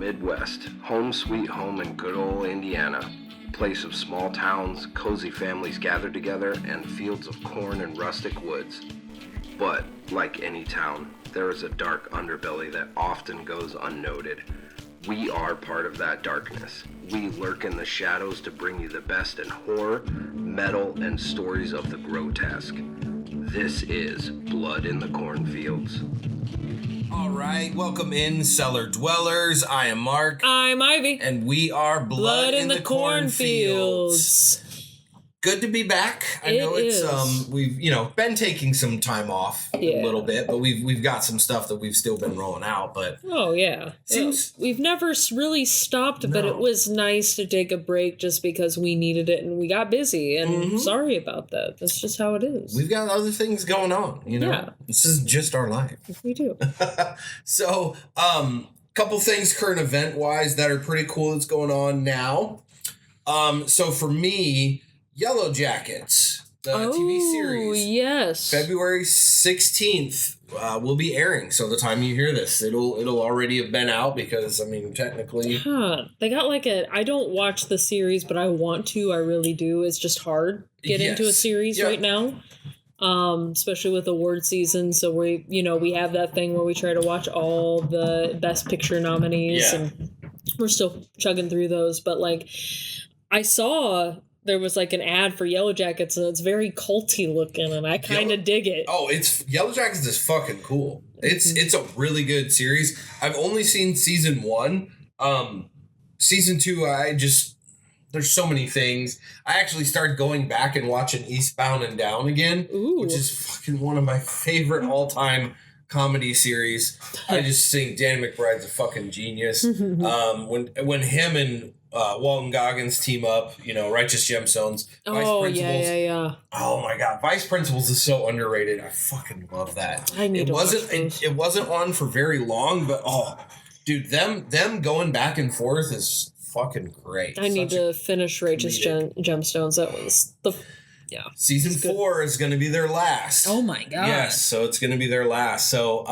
Midwest, home sweet home in good old Indiana. Place of small towns, cozy families gather together, and fields of corn and rustic woods. But, like any town, there is a dark underbelly that often goes unnoted. We are part of that darkness. We lurk in the shadows to bring you the best in horror, metal, and stories of the grotesque. This is Blood in the Cornfields. All right, welcome in, Cellar Dwellers. I am Mark. I'm Ivy. And we are Blood in the Cornfields. Good to be back. I know we've been taking some time off a little bit, but we've got some stuff that we've still been rolling out. But we've never really stopped, but it was nice to take a break just because we needed it and we got busy. And sorry about that. That's just how it is. We've got other things going on. This is just our life. We do. So, couple things current event wise that are pretty cool that's going on now. So for me, Yellow Jackets, the TV series. Yes. February 16th will be airing. So the time you hear this, it'll already have been out because, technically. They got I don't watch the series, but I want to. I really do. It's just hard to get into a series right now. Especially with award season. So we have that thing where we try to watch all the Best Picture nominees and we're still chugging through those. But I saw there was an ad for Yellow Jackets and it's very culty looking and I kind of dig it. Oh, Yellow Jackets is fucking cool. It's a really good series. I've only seen season 1. Season 2, there's so many things. I actually started going back and watching Eastbound and Down again, which is fucking one of my favorite all-time comedy series. I just think Danny McBride's a fucking genius. When him and Walton Goggins team up, Righteous Gemstones, Vice Principals. Yeah. Oh my God, Vice Principals is so underrated. I fucking love that. It wasn't on for very long, but dude, them going back and forth is fucking great. I need to finish Righteous Gemstones. That was Season 4 is going to be their last. Oh my God. Yes, so it's going to be their last. So,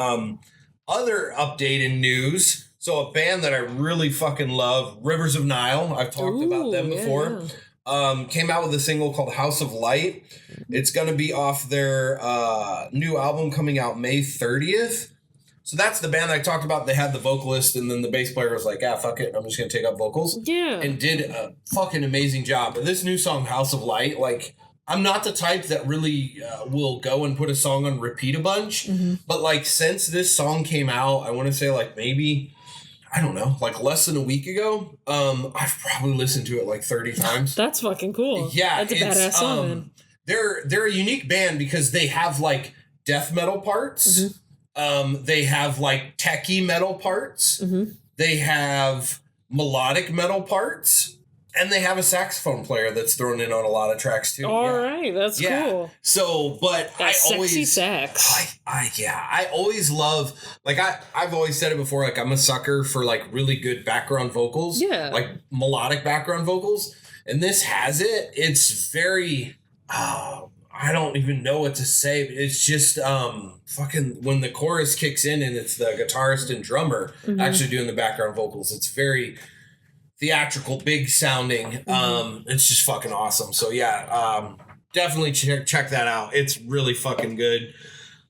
other update in news. So a band that I really fucking love, Rivers of Nile. I've talked about them before. Came out with a single called House of Light. It's going to be off their new album coming out May 30th. So that's the band I talked about. They had the vocalist and then the bass player was like, fuck it. I'm just going to take up vocals. Yeah. And did a fucking amazing job. But this new song, House of Light, I'm not the type that really will go and put a song on repeat a bunch. But since this song came out, I want to say maybe, I don't know, less than a week ago, I've probably listened to it 30 times. That's fucking cool. Yeah. That's a badass song, man. They're a unique band because they have death metal parts. They have techie metal parts. They have melodic metal parts. And they have a saxophone player that's thrown in on a lot of tracks too. All right, that's cool. So, but that sexy sax. I always love I've always said it before. I'm a sucker for really good background vocals. Yeah, melodic background vocals, and this has it. It's very. I don't even know what to say. It's just fucking when the chorus kicks in and it's the guitarist and drummer actually doing the background vocals. It's very theatrical, big sounding. It's just fucking awesome. So definitely check that out. It's really fucking good.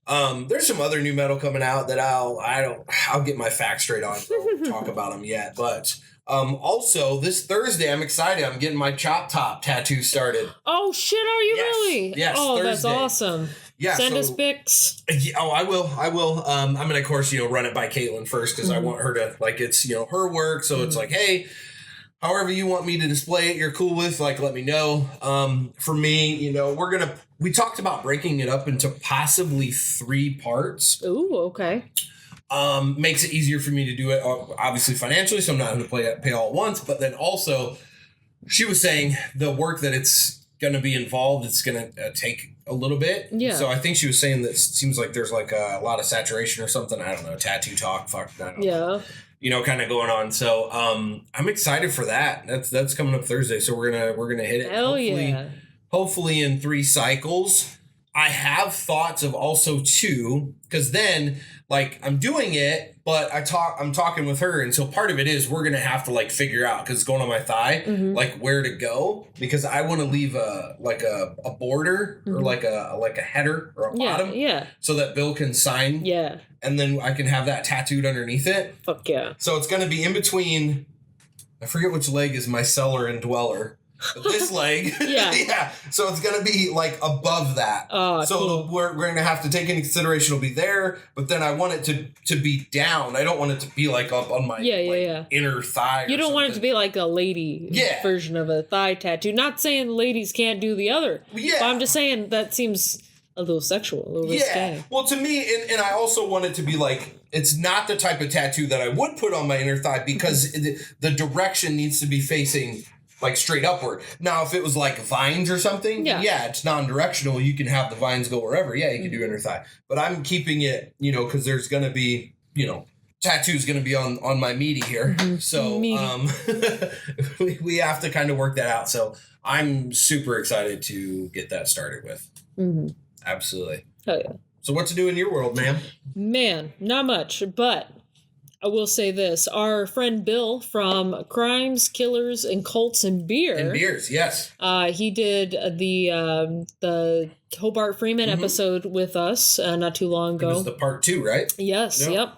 There's some other new metal coming out that I'll get my facts straight on. So I won't talk about them yet. But also this Thursday, I'm excited. I'm getting my Chop Top tattoo started. Oh shit! Are you really? Yes. Oh, Thursday. That's awesome. Yeah, Send us pics. I will. I'm gonna, of course, run it by Caitlin first because I want her to it's her work. So it's hey. However you want me to display it, you're cool with, let me know. For me, we talked about breaking it up into possibly 3 parts. Ooh, okay. Makes it easier for me to do it, obviously financially, so I'm not going to pay all at once. But then also, she was saying the work that it's going to be involved, it's going to take a little bit. Yeah. So I think she was saying that it seems like there's a lot of saturation or something. I don't know, tattoo talk, fuck, I don't know. Kind of going on. So I'm excited for that. That's coming up Thursday. So we're gonna hit it. Hell hopefully in 3 cycles. I have thoughts of also too, because then like I'm doing it, but I'm talking with her, and so part of it is we're gonna have to like figure out, because it's going on my thigh, like where to go, because I want to leave a border or like a header or a bottom, so that Bill can sign, and then I can have that tattooed underneath it. Fuck yeah! So it's gonna be in between. I forget which leg is my cellar and dweller. But this leg, so it's gonna be like above that. So cool. we're gonna have to take into consideration it'll be there, but then I want it to be down. I don't want it to be like up on my inner thigh. You don't want it to be like a lady version of a thigh tattoo. Not saying ladies can't do the other. But I'm just saying that seems a little sexual, a little risque. Well, to me, and I also want it to be like, it's not the type of tattoo that I would put on my inner thigh, because the direction needs to be facing like straight upward. Now, if it was like vines or something, it's non-directional. You can have the vines go wherever. Yeah, you can do inner thigh. But I'm keeping it, because there's going to be, tattoo's going to be on my meaty here. So we have to kind of work that out. So I'm super excited to get that started with. Absolutely. Oh, yeah. So what to do in your world, ma'am? Man, not much, but I will say this. Our friend Bill from Crimes, Killers, and Cults and Beer. And Beers, yes. He did the Hobart Freeman episode with us not too long ago. It was the part 2, right? Yes, yep.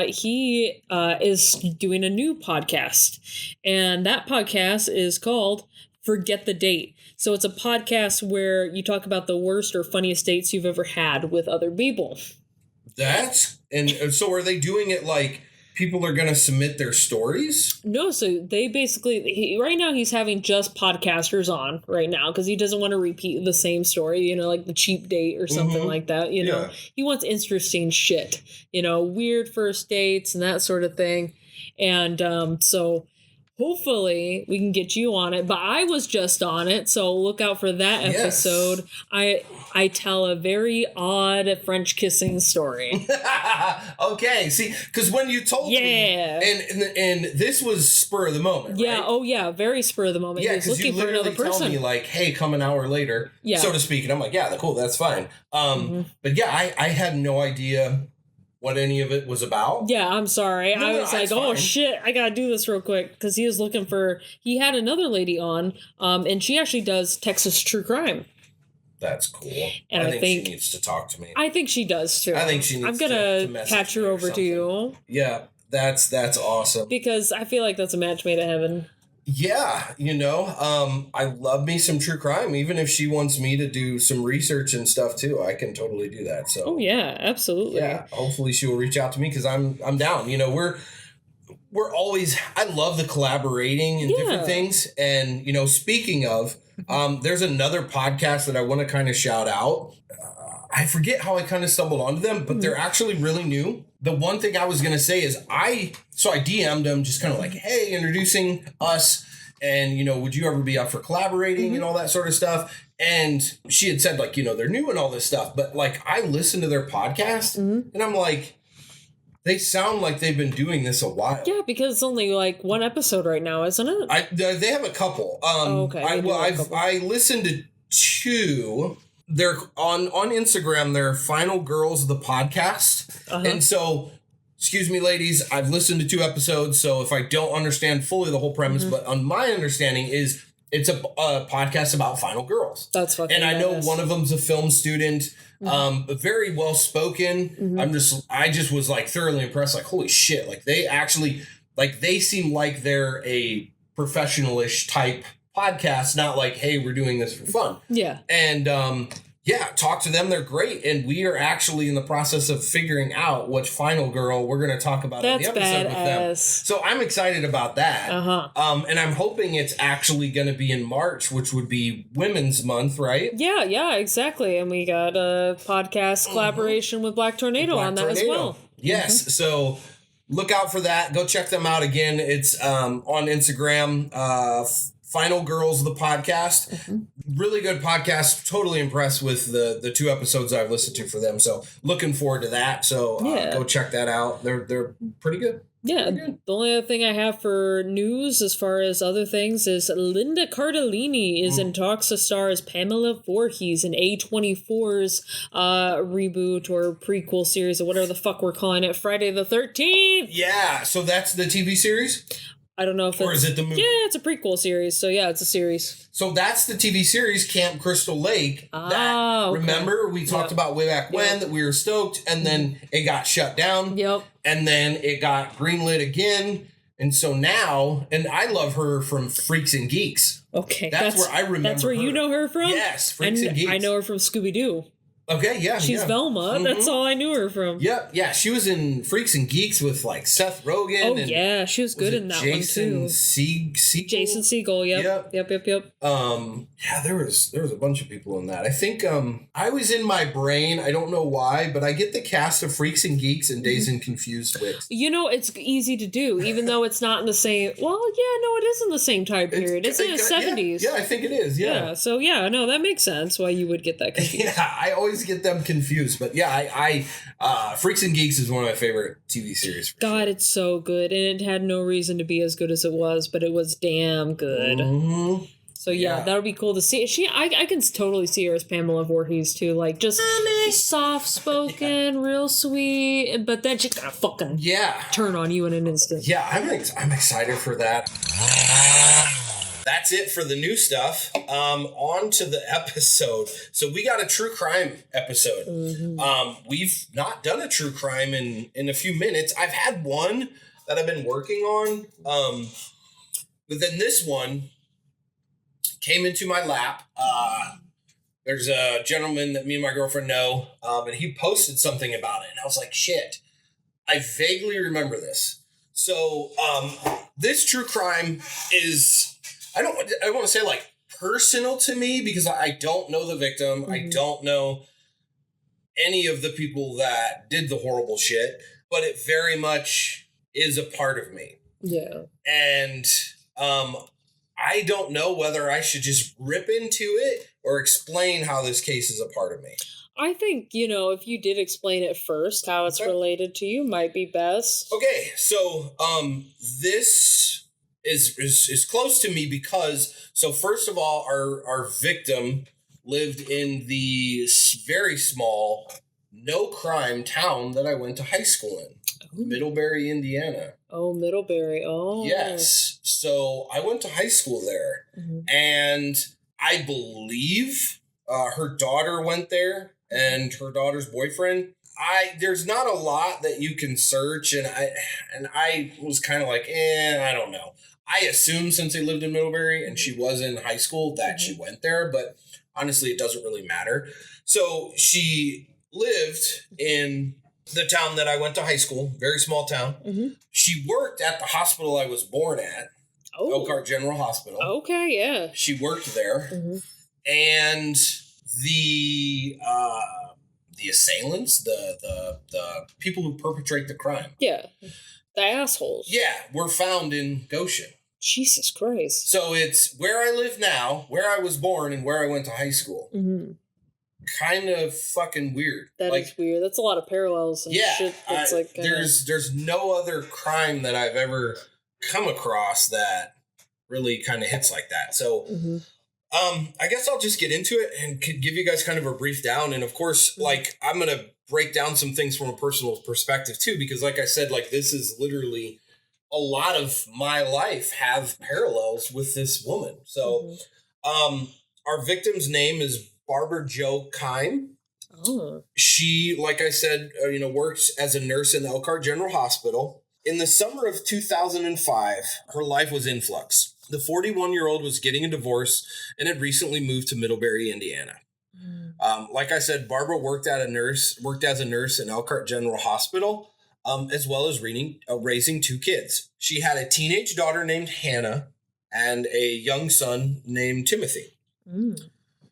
He is doing a new podcast, and that podcast is called Forget the Date. So it's a podcast where you talk about the worst or funniest dates you've ever had with other people. And so are they doing it like people are going to submit their stories? No, so they basically, right now he's having just podcasters on right now because he doesn't want to repeat the same story, like the cheap date or something like that. He wants interesting shit, weird first dates and that sort of thing. And so hopefully we can get you on it, but I was just on it, so look out for that episode. I tell a very odd French kissing story. Okay, see, because when you told me, and this was spur of the moment, right? Oh yeah, very spur of the moment. Yeah, because you literally tell me like, "Hey, come an hour later," so to speak, and I'm like, "Yeah, cool, that's fine." But yeah, I had no idea what any of it was about. Yeah, I'm sorry. I was like, oh, shit, I gotta do this real quick. Because he had another lady on, and she actually does Texas True Crime. That's cool. And I think she needs to talk to me. I think she does, too. I think she needs I'm gonna patch her over to you. Yeah, that's awesome. Because I feel like that's a match made in heaven. Yeah, I love me some true crime. Even if she wants me to do some research and stuff too, I can totally do that. So, oh yeah, absolutely. Yeah, hopefully she will reach out to me because I'm down. We're always, I love the collaborating and different things. And speaking of, there's another podcast that I want to kind of shout out. I forget how I kind of stumbled onto them, but they're actually really new. The one thing I was going to say is I DM'd them just kind of like, hey, introducing us and, would you ever be up for collaborating and all that sort of stuff? And she had said like, they're new and all this stuff, but like I listened to their podcast and I'm like, they sound like they've been doing this a while. Yeah, because it's only like one episode right now, isn't it? They have a couple. Okay. I listened to 2. They're on Instagram. They're Final Girls, the podcast. And so, excuse me, ladies, I've listened to 2 episodes. So if I don't understand fully the whole premise, but on my understanding is it's a podcast about final girls. That's fucking And I know one of them's a film student, very well spoken. I just was like thoroughly impressed. Like, holy shit. Like they actually, they seem like they're a professional-ish type podcast, not like, hey, we're doing this for fun. Yeah. And talk to them. They're great. And we are actually in the process of figuring out which final girl we're going to talk about in the episode with them. So I'm excited about that. And I'm hoping it's actually going to be in March, which would be Women's Month, right? Yeah, exactly. And we got a podcast collaboration with Black Tornado on that as well. Yes. So look out for that. Go check them out again. It's on Instagram. Final Girls, the podcast. Mm-hmm. Really good podcast. Totally impressed with the 2 episodes I've listened to for them. So looking forward to that. So go check that out. They're pretty good. Yeah, the only other thing I have for news as far as other things is Linda Cardellini is in talks to star as Pamela Voorhees in A24's reboot or prequel series or whatever the fuck we're calling it, Friday the 13th. Yeah, so that's the TV series? I don't know if or is it the movie? Yeah, it's a prequel series. So yeah, it's a series. So that's the TV series Camp Crystal Lake. Okay. Remember we talked about way back when that we were stoked, and then it got shut down. Yep. And then it got greenlit again. And so now, and I love her from Freaks and Geeks. Okay. That's where I remember That's where her. You know her from? Yes, Freaks and Geeks. I know her from Scooby-Doo. Okay, yeah. She's Velma. Mm-hmm. That's all I knew her from. Yep, yeah. She was in Freaks and Geeks with like Seth Rogen. Oh, yeah. She was good in that one too. Jason Segel? Jason Segel, yep. Yeah, there was a bunch of people in that. I think I was in my brain, I don't know why, but I get the cast of Freaks and Geeks and Dazed and Confused with. You know, it's easy to do, even though it's not in the same. Well, yeah, no, it is in the same time period. It's in the 70s. Yeah, I think it is. Yeah. So no, that makes sense why you would get that confused. Yeah, I always get them confused. But yeah, I Freaks and Geeks is one of my favorite TV series. God, it's so good, and it had no reason to be as good as it was, but it was damn good. Mm-hmm. So yeah, that would be cool to see. I can totally see her as Pamela Voorhees too, like just soft spoken, real sweet, but then she's gonna fucking turn on you in an instant. Yeah, I'm excited for that. That's it for the new stuff. On to the episode. So we got a true crime episode. Mm-hmm. We've not done a true crime in a few minutes. I've had one that I've been working on. But then this one came into my lap. There's a gentleman that me and my girlfriend know, and he posted something about it. And I was like, shit, I vaguely remember this. So this true crime is... I want to say like personal to me because I don't know the victim. Mm-hmm. I don't know any of the people that did the horrible shit, but it very much is a part of me. Yeah. And I don't know whether I should just rip into it or explain how this case is a part of me. I think, if you did explain it first, how it's related to you might be best. Okay. So this... is close to me because, so first of all, our victim lived in the very small, no crime town that I went to high school in, Middlebury, Indiana. Oh, Middlebury. Oh. Yes. So I went to high school there, and I believe her daughter went there and her daughter's boyfriend. There's not a lot that you can search, and I was kind of like, I don't know. I assumed since they lived in Middlebury and she was in high school that she went there, but honestly, it doesn't really matter. So she lived in the town that I went to high school, very small town. Mm-hmm. She worked at the hospital I was born at, Elkhart General Hospital. Okay, yeah. She worked there, and the assailants, the people who perpetrate the crime. Yeah, the assholes. Yeah, were found in Goshen. Jesus Christ. So it's where I live now, where I was born, and where I went to high school. Mm-hmm. Kind of fucking weird. That is weird. That's a lot of parallels and shit. That's there's no other crime that I've ever come across that really kind of hits like that. So I guess I'll just get into it and give you guys kind of a brief down. And of course, like, I'm going to break down some things from a personal perspective too, because like I said, like, this is literally a lot of my life have parallels with this woman. So our victim's name is Barbara Jo Keim. Oh. She, like I said, works as a nurse in the Elkhart General Hospital. In the summer of 2005, her life was in flux. The 41-year-old was getting a divorce and had recently moved to Middlebury, Indiana. Like I said, Barbara worked as a nurse in Elkhart General Hospital, as well as raising 2 kids. She had a teenage daughter named Hannah and a young son named Timothy.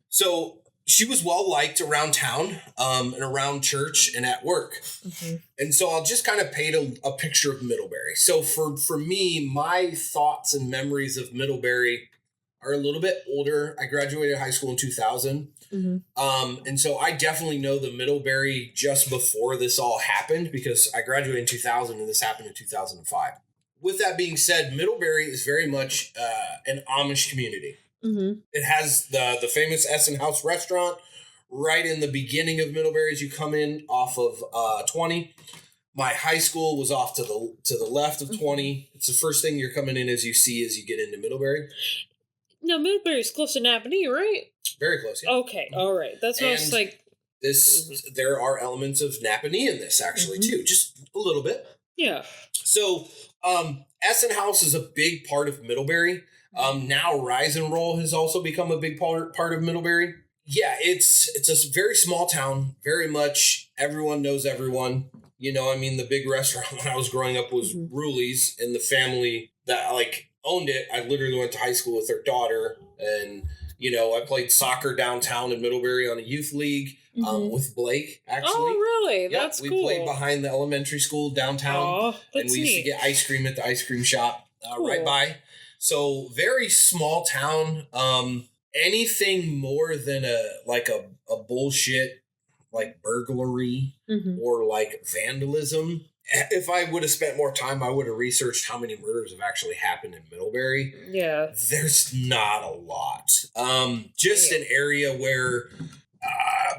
So she was well liked around town, and around church and at work. And so I'll just kind of paint a picture of Middlebury. So for me, my thoughts and memories of Middlebury are a little bit older. I graduated high school in 2000. And so I definitely know the Middlebury just before this all happened, because I graduated in 2000 and this happened in 2005. With that being said, Middlebury is very much an Amish community. It has the famous Essen House restaurant right in the beginning of Middlebury as you come in off of 20. My high school was off to the left of 20. It's the first thing you're coming in as you see as you get into Middlebury. No, Middlebury's close to Napanee, right? Very close, yeah. Okay, all right. That's what I was like. There are elements of Napanee in this, actually, too. Just a little bit. Yeah. So, Essen House is a big part of Middlebury. Now Rise and Roll has also become a big part of Middlebury. Yeah, it's a very small town. Very much everyone knows everyone. You know, I mean, the big restaurant when I was growing up was Ruli's, and the family that owned it, I literally went to high school with their daughter, and you know, I played soccer downtown in Middlebury on a youth league with Blake, actually. Oh, really? Yeah, That's we cool. played behind the elementary school downtown, and we used to get ice cream at the ice cream shop right by. So very small town. Anything more than a bullshit burglary or vandalism. If I would have spent more time, I would have researched how many murders have actually happened in Middlebury. Yeah. There's not a lot. Just an area where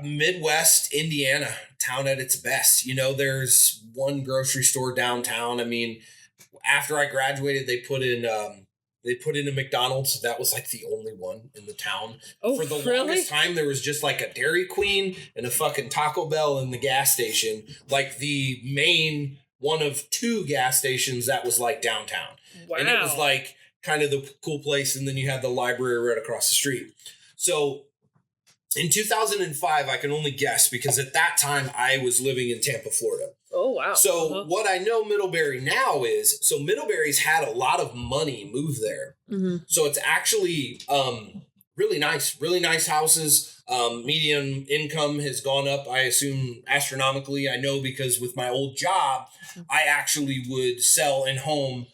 Midwest Indiana, town at its best. You know, there's one grocery store downtown. I mean, after I graduated, they put in a McDonald's. That was the only one in the town. Oh, for the longest time, there was just a Dairy Queen and a fucking Taco Bell in the gas station. The main one of two gas stations that was downtown. Wow. And it was kind of the cool place. And then you had the library right across the street. So in 2005, I can only guess because at that time I was living in Tampa, Florida. Oh, wow. So what I know Middlebury now is, so Middlebury's had a lot of money move there. So it's actually really nice houses. Median income has gone up, I assume, astronomically. I know because with my old job, I actually would sell in home,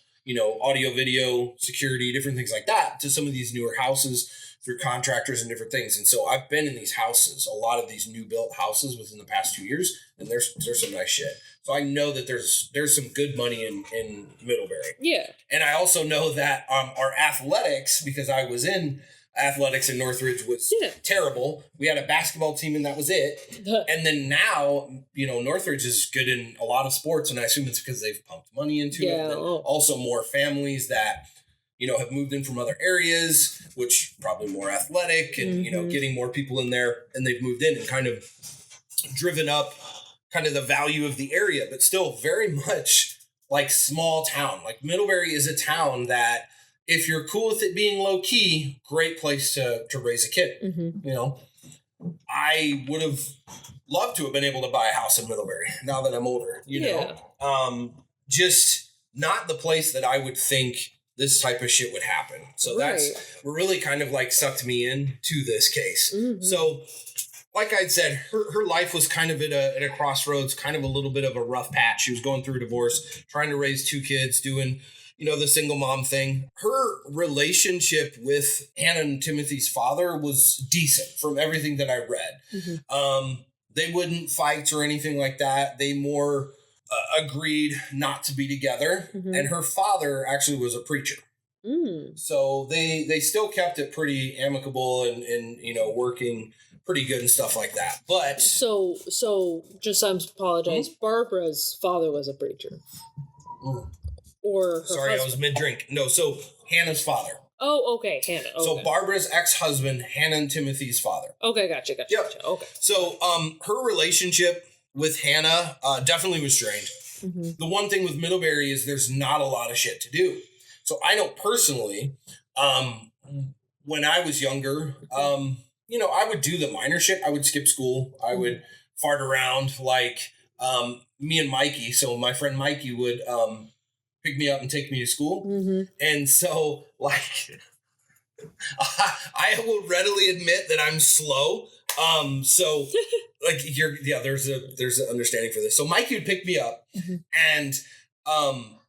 audio, video, security, different things like that to some of these newer houses through contractors and different things. And so I've been in these houses, a lot of these new built houses within the past 2 years, and there's some nice shit. So I know that there's some good money in Middlebury. Yeah. And I also know that our athletics, because I was in athletics in Northridge, was terrible. We had a basketball team and that was it. And then now, Northridge is good in a lot of sports, and I assume it's because they've pumped money into it. And also more families that have moved in from other areas, which probably more athletic and, getting more people in there, and they've moved in and kind of driven up kind of the value of the area, but still very much small town. Middlebury is a town that if you're cool with it being low key, great place to raise a kid. I would have loved to have been able to buy a house in Middlebury now that I'm older, know, just not the place that I would think this type of shit would happen. So that's what really kind of sucked me into this case. So like I'd said, her life was kind of at a crossroads, kind of a little bit of a rough patch. She was going through a divorce, trying to raise 2 kids, doing, the single mom thing. Her relationship with Hannah and Timothy's father was decent from everything that I read. They wouldn't fight or anything like that. They more agreed not to be together. And her father actually was a preacher. So they still kept it pretty amicable and working pretty good and stuff like that. But so just I apologize. Barbara's father was a preacher. Or her sorry, husband. I was mid-drink. No, so Hannah's father. Oh, okay, Hannah. Okay. So Barbara's ex-husband, Hannah and Timothy's father. Okay, gotcha. Yep. Gotcha. Okay. So her relationship with Hannah definitely was strained. The one thing with Middlebury is there's not a lot of shit to do. So I know personally, when I was younger, I would do the minor shit. I would skip school. I would fart around me and Mikey. So my friend Mikey would pick me up and take me to school. And so I will readily admit that I'm slow. So there's an understanding for this. So Mikey would pick me up and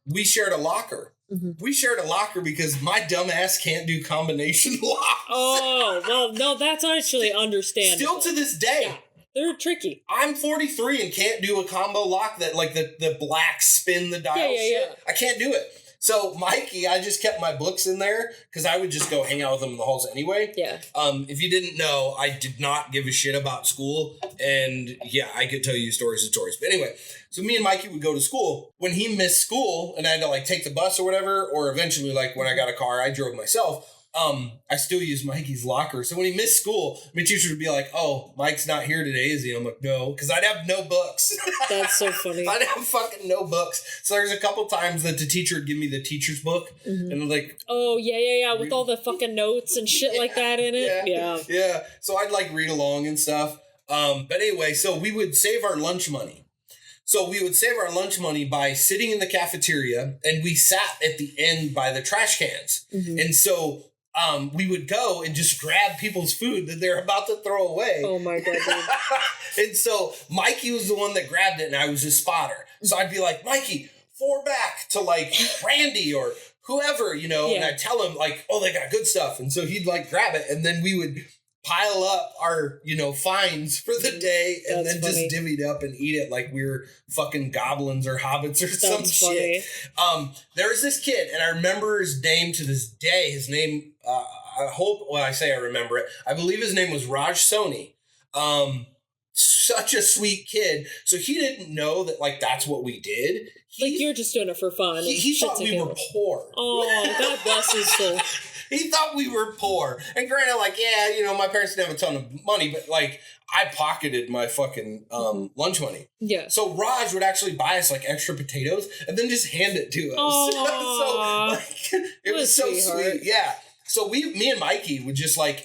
we shared a locker. We shared a locker because my dumb ass can't do combination locks. Oh, well, no, that's actually understandable. Still to this day. Yeah, they're tricky. I'm 43 and can't do a combo lock that, like, the black spin the dial shit. Yeah. I can't do it. So Mikey, I just kept my books in there because I would just go hang out with them in the halls anyway. Yeah. If you didn't know, I did not give a shit about school. And yeah, I could tell you stories and stories. But anyway, so me and Mikey would go to school. When he missed school and I had to like take the bus or whatever, or eventually like when I got a car, I drove myself. I still use Mikey's locker. So when he missed school, my teacher would be like, "Oh, Mike's not here today, is he?" I'm like, "No," because I'd have no books. That's so funny. I'd have fucking no books. So there's a couple times that the teacher would give me the teacher's book, and I'm like, "Oh yeah, with all the fucking notes and shit like that in it." Yeah. So I'd like read along and stuff. But anyway, so we would save our lunch money. So we would save our lunch money by sitting in the cafeteria, and we sat at the end by the trash cans, and so. We would go and just grab people's food that they're about to throw away. Oh my God. And so Mikey was the one that grabbed it and I was a spotter. So I'd be like, "Mikey, 4 back to like Randy or whoever, and I'd tell him like, "Oh, they got good stuff." And so he'd like grab it and then we would pile up our, fines for the day and then just divvy it up and eat it like we were fucking goblins or hobbits or some shit. There was this kid and I remember his name to this day. His name, I remember it. I believe his name was Raj Soni. Such a sweet kid. So he didn't know that like that's what we did. You're just doing it for fun. He thought we were poor. Oh, God bless his soul. He thought we were poor. And granted, like, my parents didn't have a ton of money, but like I pocketed my fucking lunch money. Yeah. So Raj would actually buy us like extra potatoes and then just hand it to us. So like it was so sweet. Yeah. So me and Mikey would just like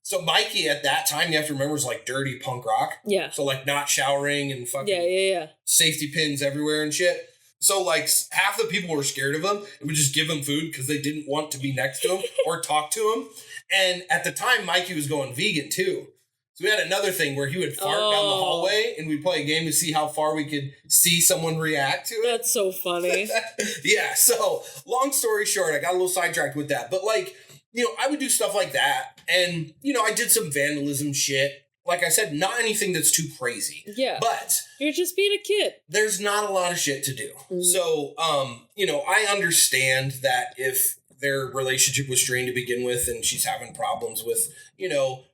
so Mikey at that time, you have to remember, was like dirty punk rock. Yeah. So like not showering and fucking safety pins everywhere and shit. So like half the people were scared of him and would just give him food because they didn't want to be next to him or talk to him. And at the time, Mikey was going vegan too. So we had another thing where he would fart down the hallway and we'd play a game to see how far we could see someone react to it. That's so funny. Yeah. So long story short, I got a little sidetracked with that. But like, I would do stuff like that. And, I did some vandalism shit. Like I said, not anything that's too crazy. Yeah. But you're just being a kid. There's not a lot of shit to do. So, I understand that if their relationship was strained to begin with and she's having problems with,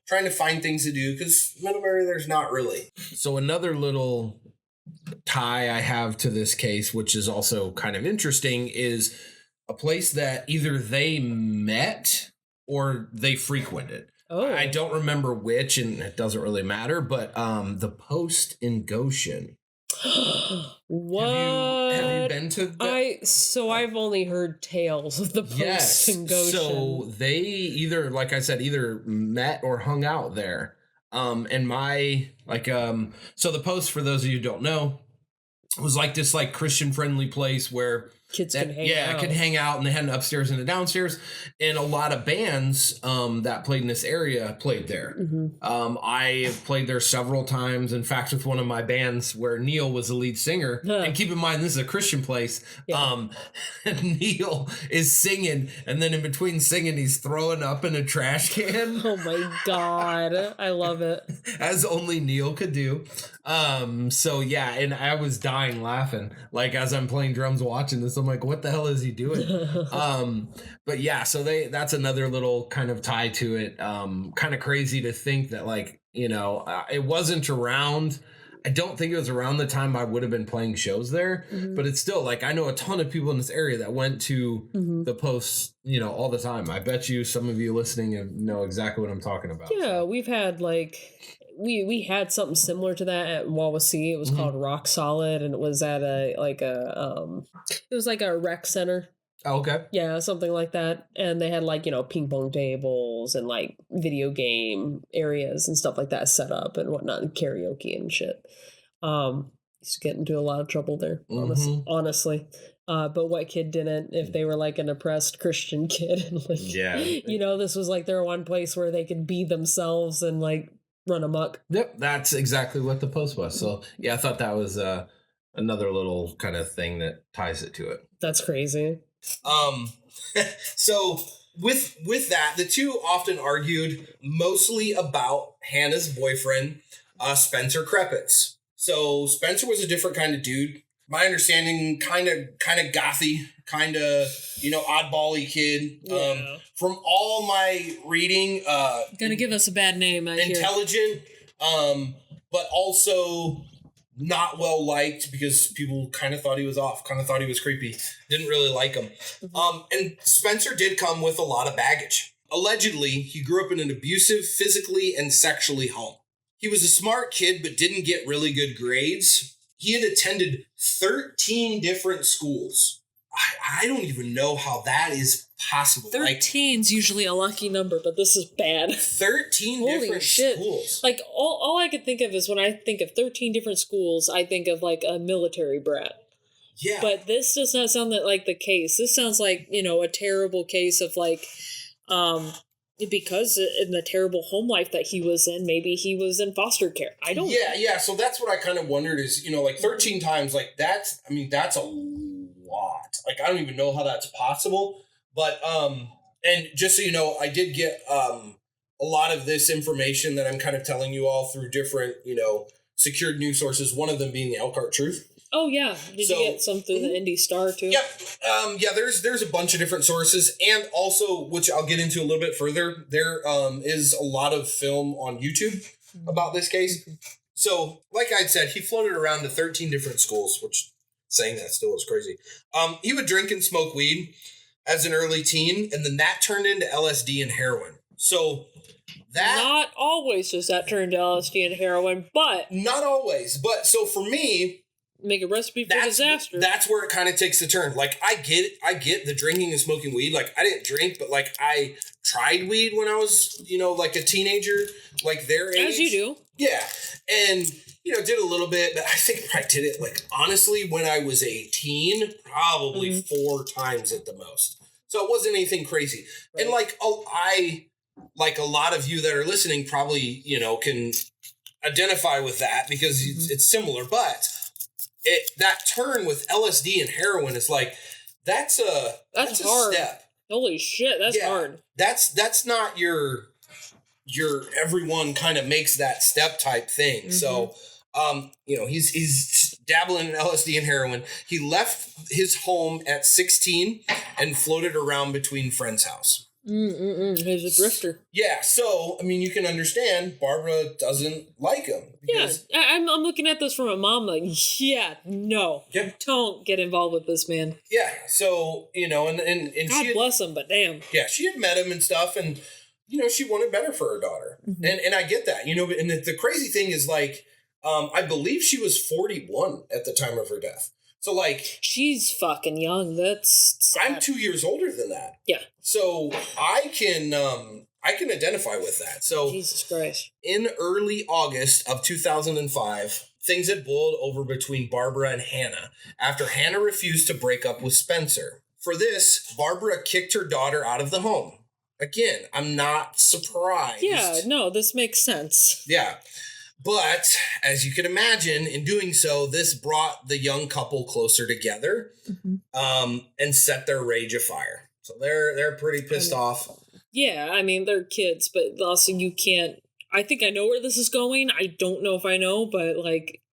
trying to find things to do, because middle Mary, there's not really. So another little tie I have to this case, which is also kind of interesting, is a place that either they met or they frequented. Oh. I don't remember which, and it doesn't really matter, but the Post in Goshen. What? Have you been to that? I've only heard tales of the Post in Goshen. So they either, like I said, either met or hung out there. So the Post, for those of you who don't know, was like this like Christian friendly place where kids can hang out. Could hang out, and they had an upstairs and a downstairs, and a lot of bands that played in this area played there. I have played there several times. In fact, with one of my bands where Neil was the lead singer. And keep in mind, this is a Christian place. Yeah. Neil is singing, and then in between singing, he's throwing up in a trash can. Oh my God, I love it. As only Neil could do. And I was dying laughing, like as I'm playing drums watching this. I'm like, what the hell is he doing? But yeah, so that's another little kind of tie to it. Kind of crazy to think that it wasn't around. I don't think it was around the time I would have been playing shows there, but it's still like, I know a ton of people in this area that went to the Post, all the time. I bet you some of you listening know exactly what I'm talking about. Yeah, we've had we had something similar to that at Wawasee. It was called Rock Solid, and it was at it was like a rec center. Oh, okay. Yeah, something like that. And they had ping pong tables and video game areas and stuff like that set up and whatnot, and karaoke and shit. Used to get into a lot of trouble there, honestly. But what kid didn't, if they were an oppressed Christian kid? And this was their one place where they could be themselves and run amok. Yep, that's exactly what the Post was. So yeah, I thought that was another little kind of thing that ties it to it. That's crazy. So with that, the two often argued mostly about Hannah's boyfriend, Spencer Krepitz. So Spencer was a different kind of dude. My understanding, kind of gothy, kind of, oddball-y kid. Yeah. From all my reading, gonna give us a bad name. Intelligent, but also not well liked because people kind of thought he was off, kind of thought he was creepy, didn't really like him. And Spencer did come with a lot of baggage. Allegedly, he grew up in an abusive, physically and sexually home. He was a smart kid, but didn't get really good grades. He had attended 13 different schools. I don't even know how that is possible. 13's usually a lucky number, but this is bad. 13 Holy different shit. schools. Like, all I could think of is when I think of 13 different schools, I think of, like, a military brat. Yeah. But this does not sound like the case. This sounds like, a terrible case of, like, because in the terrible home life that he was in, maybe he was in foster care. I don't know. Yeah. So that's what I kind of wondered is, 13 times, like that's a lot. Like, I don't even know how that's possible. But, and just so you know, I did get a lot of this information that I'm kind of telling you all through different, secured news sources, one of them being the Elkhart Truth. Oh, yeah. Did you get some through the Indy Star, too? Yep. There's a bunch of different sources. And also, which I'll get into a little bit further, there is a lot of film on YouTube about this case. So, like I said, he floated around to 13 different schools, which saying that still is crazy. He would drink and smoke weed as an early teen, and then that turned into LSD and heroin. So, that... Not always does that turn to LSD and heroin, but... Not always. But, so for me... Make a recipe for disaster. That's where it kind of takes the turn. Like, I get the drinking and smoking weed. Like, I didn't drink, but, like, I tried weed when I was, like, a teenager, like, their age. As you do. Yeah. And, did a little bit, but I think I did it, like, honestly, when I was a teen, probably 4 times at the most. So it wasn't anything crazy. Right. And, like, like a lot of you that are listening probably, can identify with that because it's similar, but... that turn with LSD and heroin is like that's a hard. Step. Holy shit, that's hard. That's not your everyone kind of makes that step type thing. So he's dabbling in LSD and heroin. He left his home at 16 and floated around between friends' house. He's a drifter. Yeah, so, I mean, you can understand Barbara doesn't like him. Because, yeah, I'm looking at this from a mom like, no, don't get involved with this man. Yeah, so, and God bless him, but damn. Yeah, she had met him and stuff, and, she wanted better for her daughter. And I get that, and the crazy thing is, like, I believe she was 41 at the time of her death. So, like... She's fucking young. That's sad. I'm 2 years older than that. Yeah. So, I can identify with that. So... Jesus Christ. In early August of 2005, things had boiled over between Barbara and Hannah after Hannah refused to break up with Spencer. For this, Barbara kicked her daughter out of the home. Again, I'm not surprised. Yeah, no, this makes sense. Yeah. But, as you can imagine, in doing so, this brought the young couple closer together and set their rage afire. So they're pretty pissed off. Yeah, I mean, they're kids, but also you can't... I think I know where this is going. I don't know if I know, but, like...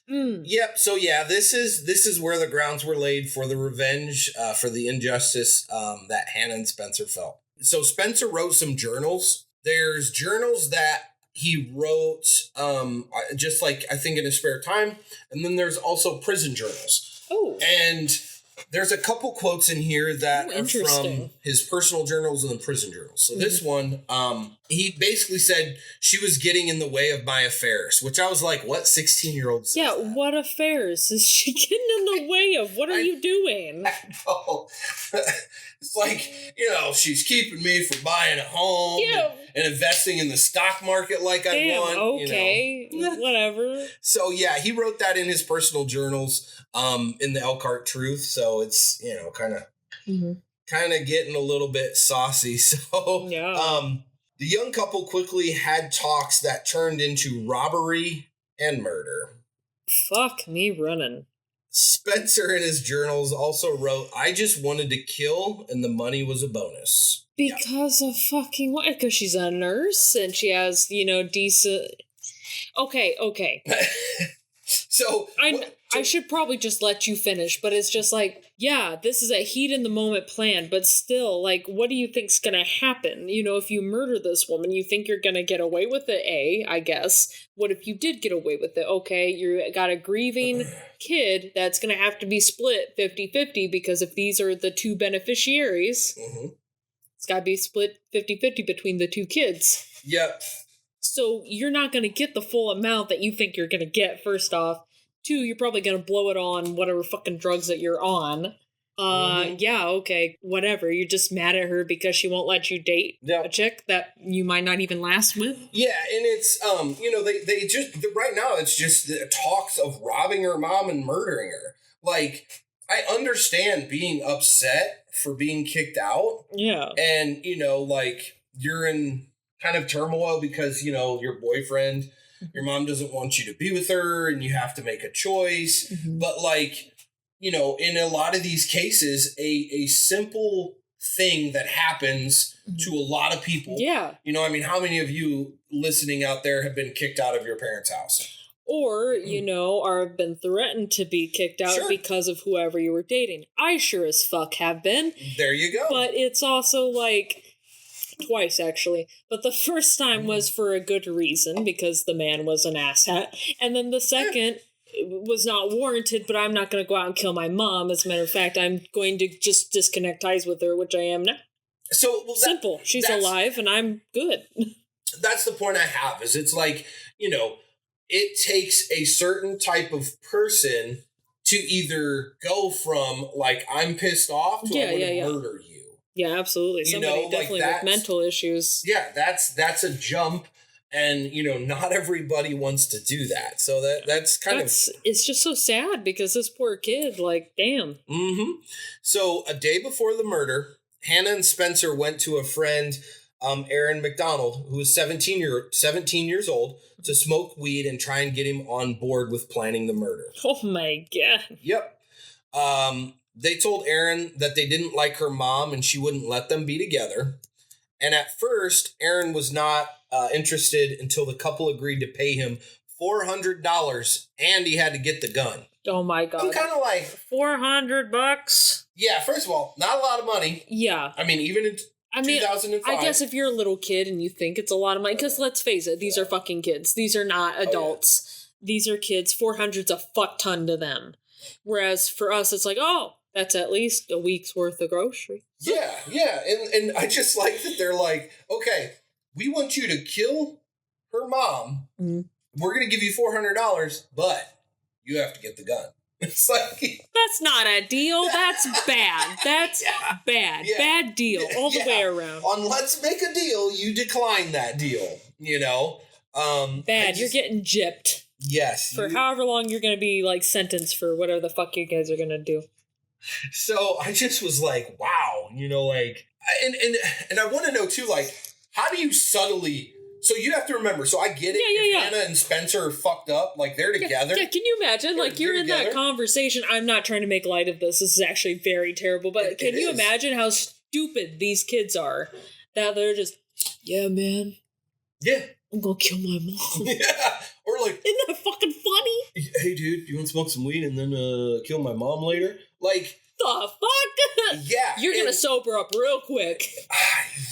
Yep, so yeah, this is where the grounds were laid for the revenge for the injustice that Hannah and Spencer felt. So Spencer wrote some journals. There's journals that he wrote just like I think in his spare time, and then there's also prison journals. Oh. And there's a couple quotes in here that are from his personal journals and the prison journals. So this one, he basically said she was getting in the way of my affairs, which I was like, what 16-year-old says that? What affairs is she getting in the way of? What are you doing? I know. It's like, she's keeping me from buying a home and investing in the stock market like I want. Okay, whatever. So, yeah, he wrote that in his personal journals in the Elkhart Truth. So it's, kind of getting a little bit saucy. So the young couple quickly had talks that turned into robbery and murder. Fuck me running. Spencer in his journals also wrote, I just wanted to kill and the money was a bonus. Because of fucking what? Because she's a nurse and she has, decent... Okay. So... I should probably just let you finish, but it's just like, yeah, this is a heat-in-the-moment plan, but still, like, what do you think's gonna happen? If you murder this woman, you think you're gonna get away with it, I guess. What if you did get away with it? Okay, you got a grieving kid that's gonna have to be split 50-50, because if these are the two beneficiaries, it's gotta be split 50-50 between the two kids. Yep. So you're not gonna get the full amount that you think you're gonna get, first off. 2, you're probably gonna blow it on whatever fucking drugs that you're on. Yeah, okay, whatever. You're just mad at her because she won't let you date a chick that you might not even last with. Yeah, and it's, they just, right now it's just talks of robbing her mom and murdering her. Like, I understand being upset for being kicked out. Yeah. And, you're in kind of turmoil because, your boyfriend... Your mom doesn't want you to be with her and you have to make a choice. But in a lot of these cases, a simple thing that happens to a lot of people. Yeah. How many of you listening out there have been kicked out of your parents' house? Or, or have been threatened to be kicked out because of whoever you were dating. I sure as fuck have been. There you go. But it's also like... Twice, actually. But the first time was for a good reason, because the man was an asshat. And then the second was not warranted, but I'm not going to go out and kill my mom. As a matter of fact, I'm going to just disconnect ties with her, which I am now. So simple. She's alive, and I'm good. That's the point I have, is it's like, it takes a certain type of person to either go from, like, I'm pissed off to I'm going to murder you. Yeah, absolutely. Somebody definitely with mental issues. Yeah, that's a jump, and not everybody wants to do that. So that's kind of... It's just so sad because this poor kid, like, damn. So a day before the murder, Hannah and Spencer went to a friend, Aaron McDonald, who was 17 years old, to smoke weed and try and get him on board with planning the murder. Oh my God. Yep. They told Aaron that they didn't like her mom and she wouldn't let them be together. And at first, Aaron was not interested until the couple agreed to pay him $400 and he had to get the gun. Oh my God. I'm kind of like... $400? Yeah, first of all, not a lot of money. Yeah. Even in 2005. I guess if you're a little kid and you think it's a lot of money, because let's face it, these are fucking kids. These are not adults. These are kids. 400's a fuck ton to them. Whereas for us, it's like, oh... That's at least a week's worth of groceries. Yeah. And I just like that they're like, okay, we want you to kill her mom. We're going to give you $400, but you have to get the gun. It's like... That's not a deal. That's bad. That's bad. Yeah. Bad deal all the way around. On Let's Make a Deal, you decline that deal, Bad. You're getting gypped. Yes. For however long you're going to be, like, sentenced for whatever the fuck you guys are going to do. So I just was like, wow, and I want to know too, like, how do you subtly, so you have to remember, so I get it, if Hannah and Spencer are fucked up, like, they're together. Yeah, can you imagine, like, you're in that conversation, I'm not trying to make light of this is actually very terrible, but can you imagine how stupid these kids are, that they're just, yeah, man. Yeah. I'm gonna kill my mom. Yeah. Or like... Isn't that fucking funny? Hey, dude, you want to smoke some weed and then kill my mom later? Like... The fuck? Yeah. You're gonna sober up real quick.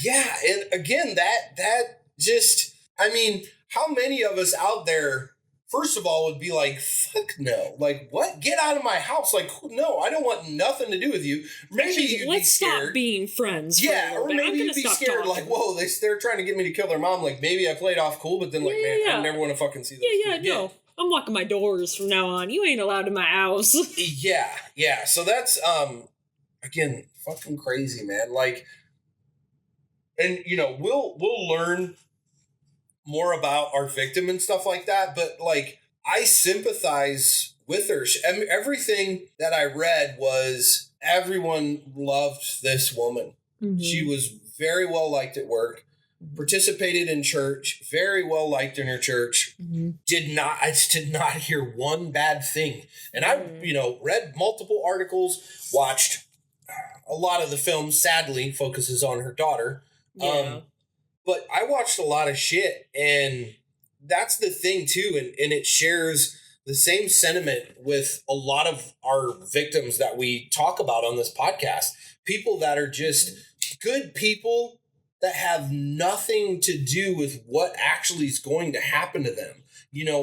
Yeah, and again, that just... how many of us out there, first of all, would be like, fuck no. Like, what? Get out of my house. Like, no, I don't want nothing to do with you. Maybe you'd be scared. Let's stop being friends. Yeah, or maybe you'd be scared, talking. Like, whoa, they're trying to get me to kill their mom. Like, maybe I played off cool, but then, like, I never want to fucking see those kids again. No. I'm locking my doors from now on. You ain't allowed in my house. Yeah. So that's, again, fucking crazy, man. Like, and, we'll learn more about our victim and stuff like that, but, like, I sympathize with her. Everything that I read was everyone loved this woman. Mm-hmm. She was very well liked at work. participated in church, very well liked in her church. I just did not hear one bad thing. And I, read multiple articles, watched a lot of the film, sadly, focuses on her daughter. Yeah. But I watched a lot of shit, and that's the thing, too. And it shares the same sentiment with a lot of our victims that we talk about on this podcast. People that are just good people that have nothing to do with what actually is going to happen to them.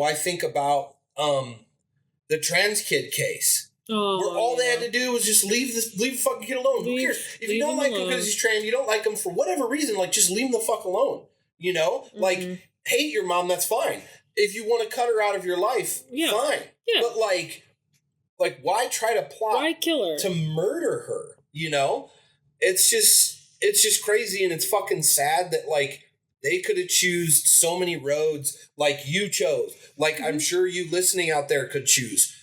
I think about the trans kid case. Oh, where all they had to do was just leave the fucking kid alone. Who cares? If you don't like him because he's trans, you don't like him for whatever reason, just leave him the fuck alone. Hate your mom, that's fine. If you want to cut her out of your life, fine. Yeah. But why try to plot? Why kill her? To murder her? It's just crazy, and it's fucking sad that they could have chosen so many roads like you chose. I'm sure you listening out there could choose.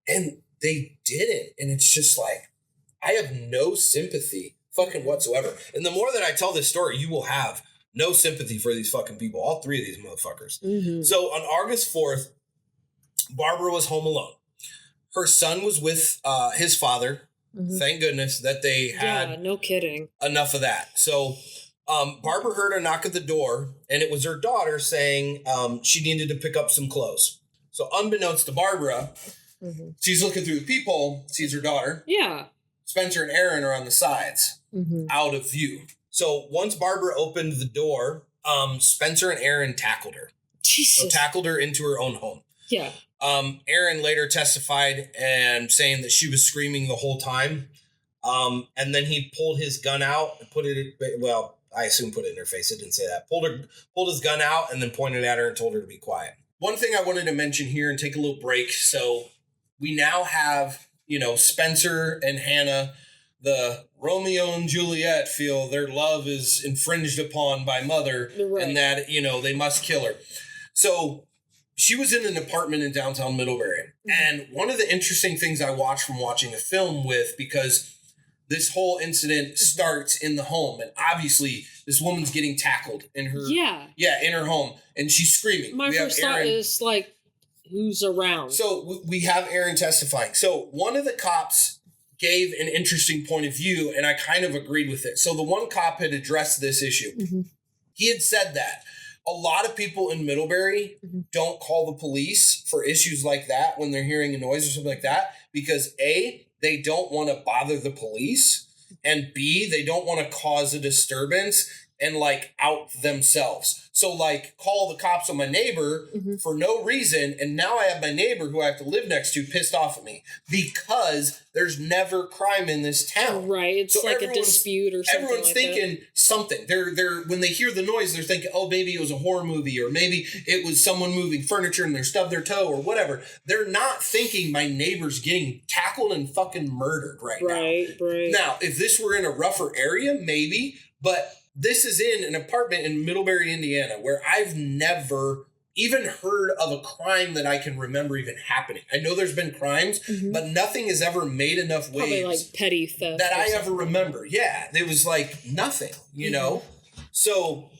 And they didn't. And it's just I have no sympathy fucking whatsoever. And the more that I tell this story, you will have no sympathy for these fucking people. All three of these motherfuckers. Mm-hmm. So on August 4th, Barbara was home alone. Her son was with his father. Mm-hmm. Thank goodness that they had no kidding. Enough of that. So Barbara heard a knock at the door, and it was her daughter saying she needed to pick up some clothes. So unbeknownst to Barbara, she's looking through the peephole, sees her daughter. Yeah. Spencer and Aaron are on the sides, out of view. So once Barbara opened the door, Spencer and Aaron tackled her. Jesus. So tackled her into her own home. Yeah. Aaron later testified and saying that she was screaming the whole time. And then he pulled his gun out and I assume put it in her face. It didn't say that. Pulled his gun out and then pointed at her and told her to be quiet. One thing I wanted to mention here and take a little break. So we now have, Spencer and Hannah, the Romeo and Juliet feel their love is infringed upon by mother, right, and that, they must kill her. So she was in an apartment in downtown Middlebury. And one of the interesting things I watched from watching a film because this whole incident starts in the home. And obviously this woman's getting tackled in her, in her home. And she's screaming. My first thought is who's around? So we have Aaron testifying. So one of the cops gave an interesting point of view, and I kind of agreed with it. So the one cop had addressed this issue. Mm-hmm. He had said that a lot of people in Middlebury don't call the police for issues like that when they're hearing a noise or something like that, because A, they don't want to bother the police, and B, they don't want to cause a disturbance and out themselves. So call the cops on my neighbor for no reason, and now I have my neighbor who I have to live next to pissed off at me because there's never crime in this town. Right, it's so a dispute or something. Everyone's thinking something. They're when they hear the noise, they're thinking, oh, maybe it was a horror movie, or maybe it was someone moving furniture and they stubbed their toe or whatever. They're not thinking my neighbor's getting tackled and fucking murdered right now. Right. Now, if this were in a rougher area, maybe, but this is in an apartment in Middlebury, Indiana, where I've never even heard of a crime that I can remember even happening. I know there's been crimes, but nothing has ever made enough waves. Probably petty theft that I ever remember. Yeah, it was nothing, you know? So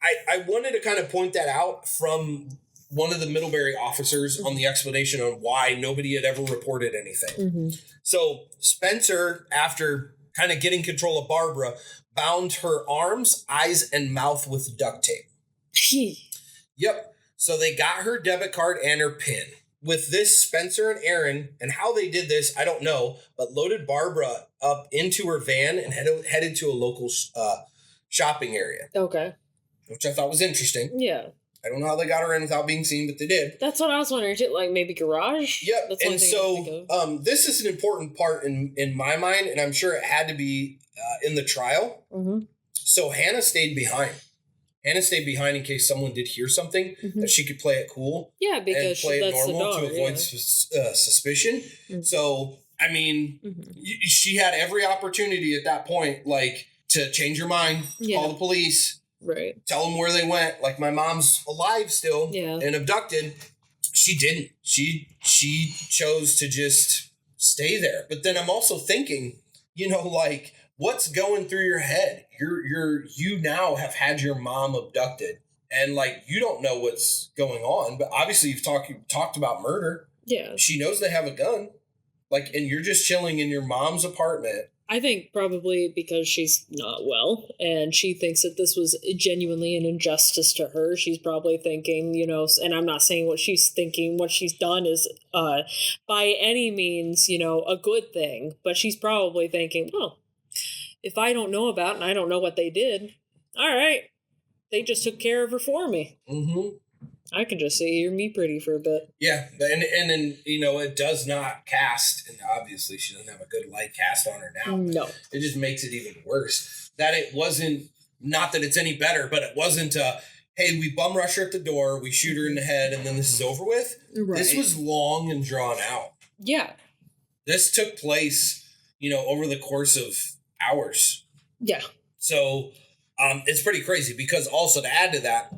I wanted to kind of point that out from one of the Middlebury officers on the explanation on why nobody had ever reported anything. So Spencer, after kind of getting control of Barbara, bound her arms, eyes, and mouth with duct tape. Yep. So they got her debit card and her PIN. With this, Spencer and Aaron, and how they did this, I don't know, but loaded Barbara up into her van and headed to a local shopping area. Okay. Which I thought was interesting. Yeah. I don't know how they got her in without being seen, but they did. That's what I was wondering. Maybe garage? Yep. That's and so this is an important part in my mind, and I'm sure it had to be in the trial. So Hannah stayed behind. Hannah stayed behind in case someone did hear something that she could play it cool. Yeah, because and play it normal to avoid suspicion. So, I mean, she had every opportunity at that point, to change her mind, call the police. Right. Tell them where they went. My mom's alive still and abducted. She didn't. She chose to just stay there. But then I'm also thinking, what's going through your head? You now have had your mom abducted, and like you don't know what's going on, but obviously you've talked about murder. Yeah. She knows they have a gun. Like, and you're just chilling in your mom's apartment. I think probably because she's not well and she thinks that this was genuinely an injustice to her. She's probably thinking, you know, and I'm not saying what she's thinking, what she's done is by any means, you know, a good thing. But she's probably thinking, well, if I don't know about it and I don't know what they did, all right, they just took care of her for me. Mm-hmm. I can just sit here and be pretty for a bit. Yeah, and then, you know, it does not cast, and obviously she doesn't have a good light cast on her now. No. It just makes it even worse. That it wasn't, not that it's any better, but it wasn't hey, we bum rush her at the door, we shoot her in the head, and then this is over with. Right. This was long and drawn out. Yeah. This took place, you know, over the course of hours. Yeah. So it's pretty crazy because also to add to that,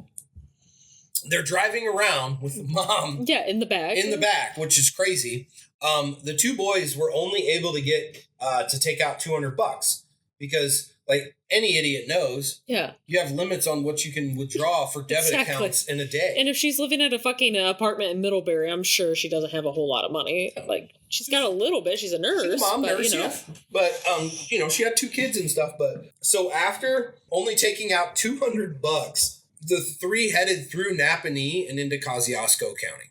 they're driving around with the mom. Yeah, in the back. In the back, which is crazy. The two boys were only able to get to take out $200 because, like any idiot knows, yeah, you have limits on what you can withdraw for debit accounts in a day. And if she's living at a fucking apartment in Middlebury, I'm sure she doesn't have a whole lot of money. Like, she's got a little bit. She's a nurse. She's a mom but, nurse, you know. yeah. But you know, she had 2 kids and stuff. But so after only taking out $200. The 3 headed through Napanee and into Kosciuszko County.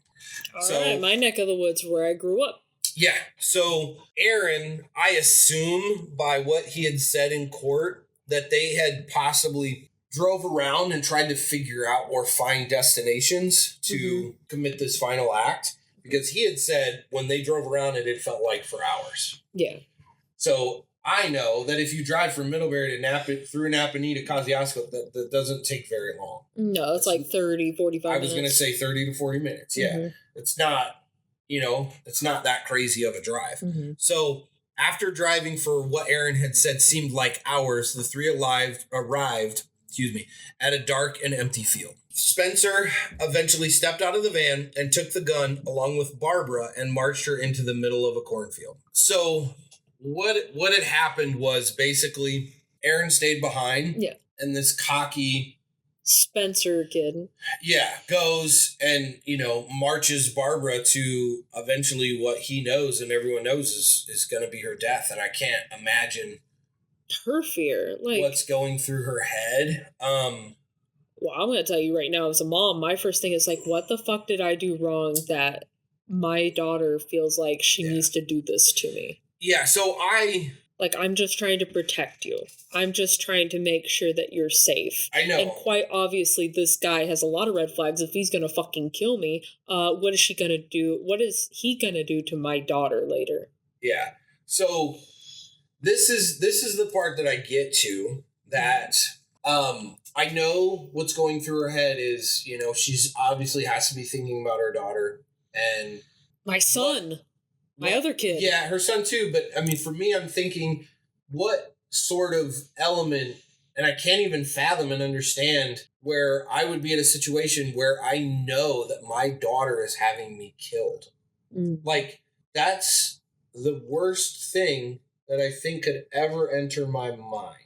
All right, my neck of the woods where I grew up. Yeah. So Aaron, I assume by what he had said in court that they had possibly drove around and tried to figure out or find destinations to commit this final act. Because he had said when they drove around, it had felt like for hours. Yeah. So I know that if you drive from Middlebury to through Napanee to Kosciuszko, that doesn't take very long. No, it's like 30, 45 minutes. I was going to say 30 to 40 minutes. Yeah. It's not, you know, it's not that crazy of a drive. So after driving for what Aaron had said seemed like hours, the 3 arrived at a dark and empty field. Spencer eventually stepped out of the van and took the gun along with Barbara and marched her into the middle of a cornfield. So what had happened was basically Aaron stayed behind. Yeah. And this cocky Spencer kid. Yeah. Goes and, you know, marches Barbara to eventually what he knows and everyone knows is going to be her death. And I can't imagine her fear. Like what's going through her head. Well, I'm going to tell you right now, as a mom, my first thing is like, what the fuck did I do wrong that my daughter feels like she needs to do this to me? Yeah, so I'm just trying to protect you. I'm just trying to make sure that you're safe. I know. And quite obviously, this guy has a lot of red flags. If he's going to fucking kill me, what is she going to do? What is he going to do to my daughter later? Yeah. So this is the part that I get to that I know what's going through her head is, you know, she's obviously has to be thinking about her daughter and my son. My other kid. Yeah, her son too. But I mean, for me, I'm thinking what sort of element, and I can't even fathom and understand where I would be in a situation where I know that my daughter is having me killed. Like, that's the worst thing that I think could ever enter my mind.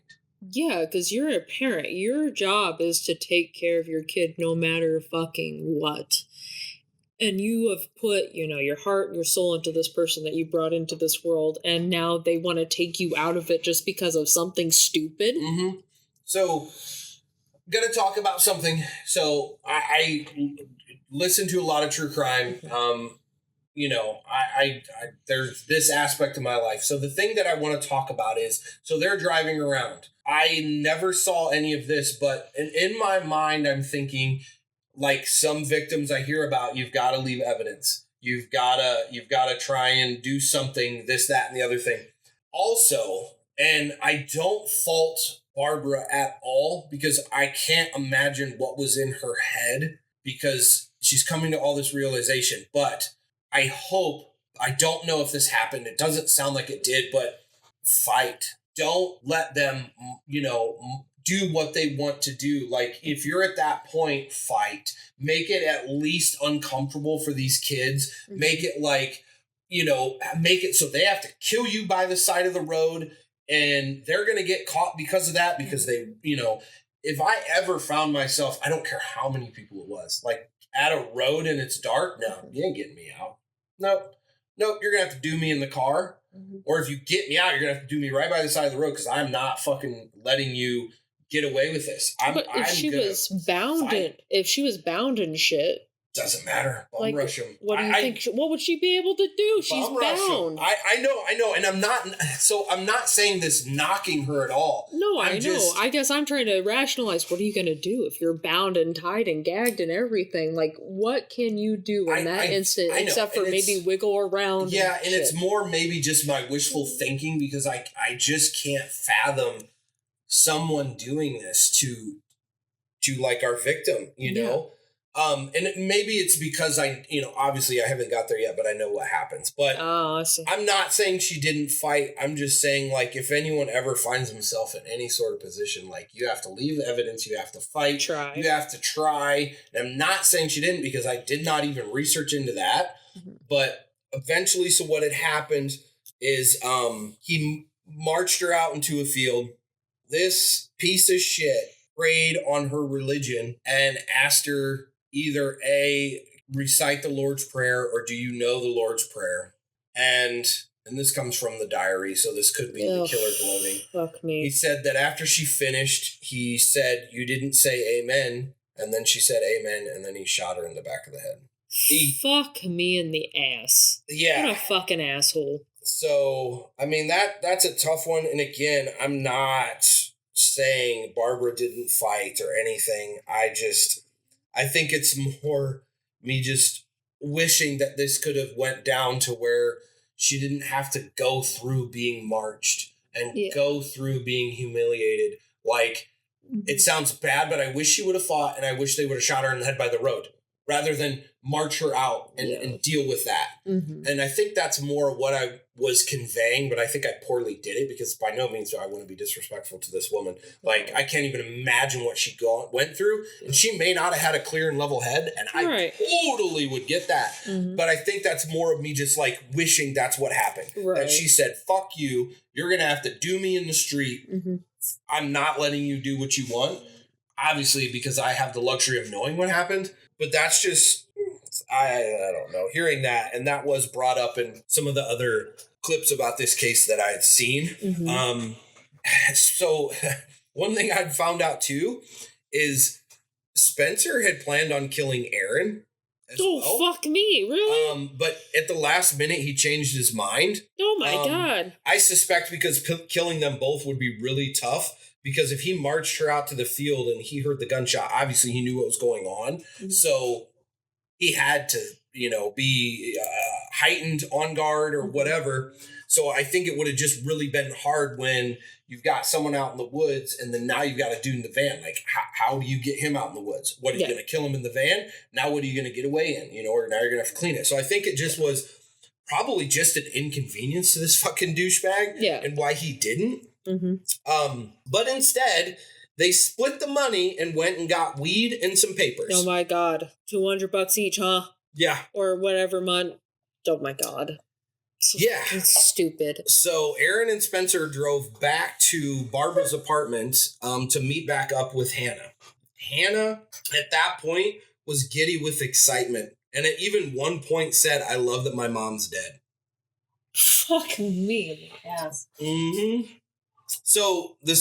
Yeah, because you're a parent. Your job is to take care of your kid no matter fucking what. And you have put, you know, your heart and your soul into this person that you brought into this world, and now they want to take you out of it just because of something stupid. So, I'm going to talk about something. So, I listen to a lot of true crime. You know, I there's this aspect of my life. So, the thing that I want to talk about is, so they're driving around. I never saw any of this, but in my mind, I'm thinking, like some victims I hear about, you've got to leave evidence. You've got to try and do something, this, that, and the other thing. Also, and I don't fault Barbara at all because I can't imagine what was in her head because she's coming to all this realization. But I don't know if this happened. It doesn't sound like it did, but fight. Don't let them, you know, do what they want to do. Like, if you're at that point, fight. Make it at least uncomfortable for these kids. Make it like, you know, make it so they have to kill you by the side of the road And they're going to get caught because of that, because they, if I ever found myself, I don't care how many people it was, like at a road and it's dark, no, you ain't getting me out. Nope, you're going to have to do me in the car. Mm-hmm. Or if you get me out, you're going to have to do me right by the side of the road because I'm not fucking letting you get away with this. But if she was bound in shit, doesn't matter. Bum rush him. What do you think? What would she be able to do? She's bound. I know, and I'm not saying this knocking her at all. No, I know. I guess I'm trying to rationalize. What are you going to do if you're bound and tied and gagged and everything? Like, what can you do in that instant, except for maybe wiggle around? Yeah, and it's more maybe just my wishful thinking, because I just can't fathom someone doing this to like our victim, you know. And maybe it's because obviously I haven't got there yet, but I know what happens. But I see. I'm not saying she didn't fight. I'm just saying, like, if anyone ever finds himself in any sort of position, like, you have to leave the evidence, you have to fight, you have to try. And I'm not saying she didn't, because I did not even research into that. Mm-hmm. But eventually, so what had happened is he marched her out into a field. This piece of shit preyed on her religion and asked her either A, recite the Lord's Prayer, or do you know the Lord's Prayer? And this comes from the diary, so this could be the killer gloating. Fuck me. He said that after she finished, he said, "You didn't say amen." And then she said amen, and then he shot her in the back of the head. Fuck me in the ass. Yeah. What a fucking asshole. So, I mean, that's a tough one. And again, I'm not saying Barbara didn't fight or anything. I think it's more me just wishing that this could have went down to where she didn't have to go through being marched and go through being humiliated. Like, it sounds bad, but I wish she would have fought, and I wish they would have shot her in the head by the road rather than march her out and deal with that. Mm-hmm. And I think that's more what I was conveying, but I think I poorly did it, because by no means do I want to be disrespectful to this woman. Like, I can't even imagine what she went through, and she may not have had a clear and level head, and I totally would get that. Mm-hmm. But I think that's more of me just, like, wishing that's what happened. Right. That she said, fuck you, you're going to have to do me in the street. Mm-hmm. I'm not letting you do what you want. Obviously, because I have the luxury of knowing what happened. But that's just, I don't know, hearing that. And that was brought up in some of the other clips about this case that I had seen. Mm-hmm. So one thing I'd found out too is Spencer had planned on killing Aaron. Fuck me, really? But at the last minute, he changed his mind. Oh my God. I suspect because killing them both would be really tough. Because if he marched her out to the field and he heard the gunshot, obviously he knew what was going on. Mm-hmm. So he had to, be heightened, on guard, or whatever. So I think it would have just really been hard when you've got someone out in the woods and then now you've got a dude in the van. Like, how do you get him out in the woods? What, are you going to kill him in the van? Now what are you going to get away in? Or now you're going to have to clean it. So I think it just was probably just an inconvenience to this fucking douchebag. Yeah. And why he didn't. Mm-hmm. But instead, they split the money and went and got weed and some papers. Oh my God. $200 each, huh? Yeah. Or whatever month. Oh my God. It's stupid. So Aaron and Spencer drove back to Barbara's apartment to meet back up with Hannah. Hannah, at that point, was giddy with excitement. And at even one point said, "I love that my mom's dead." Fuck me, ass. Mm-hmm. So the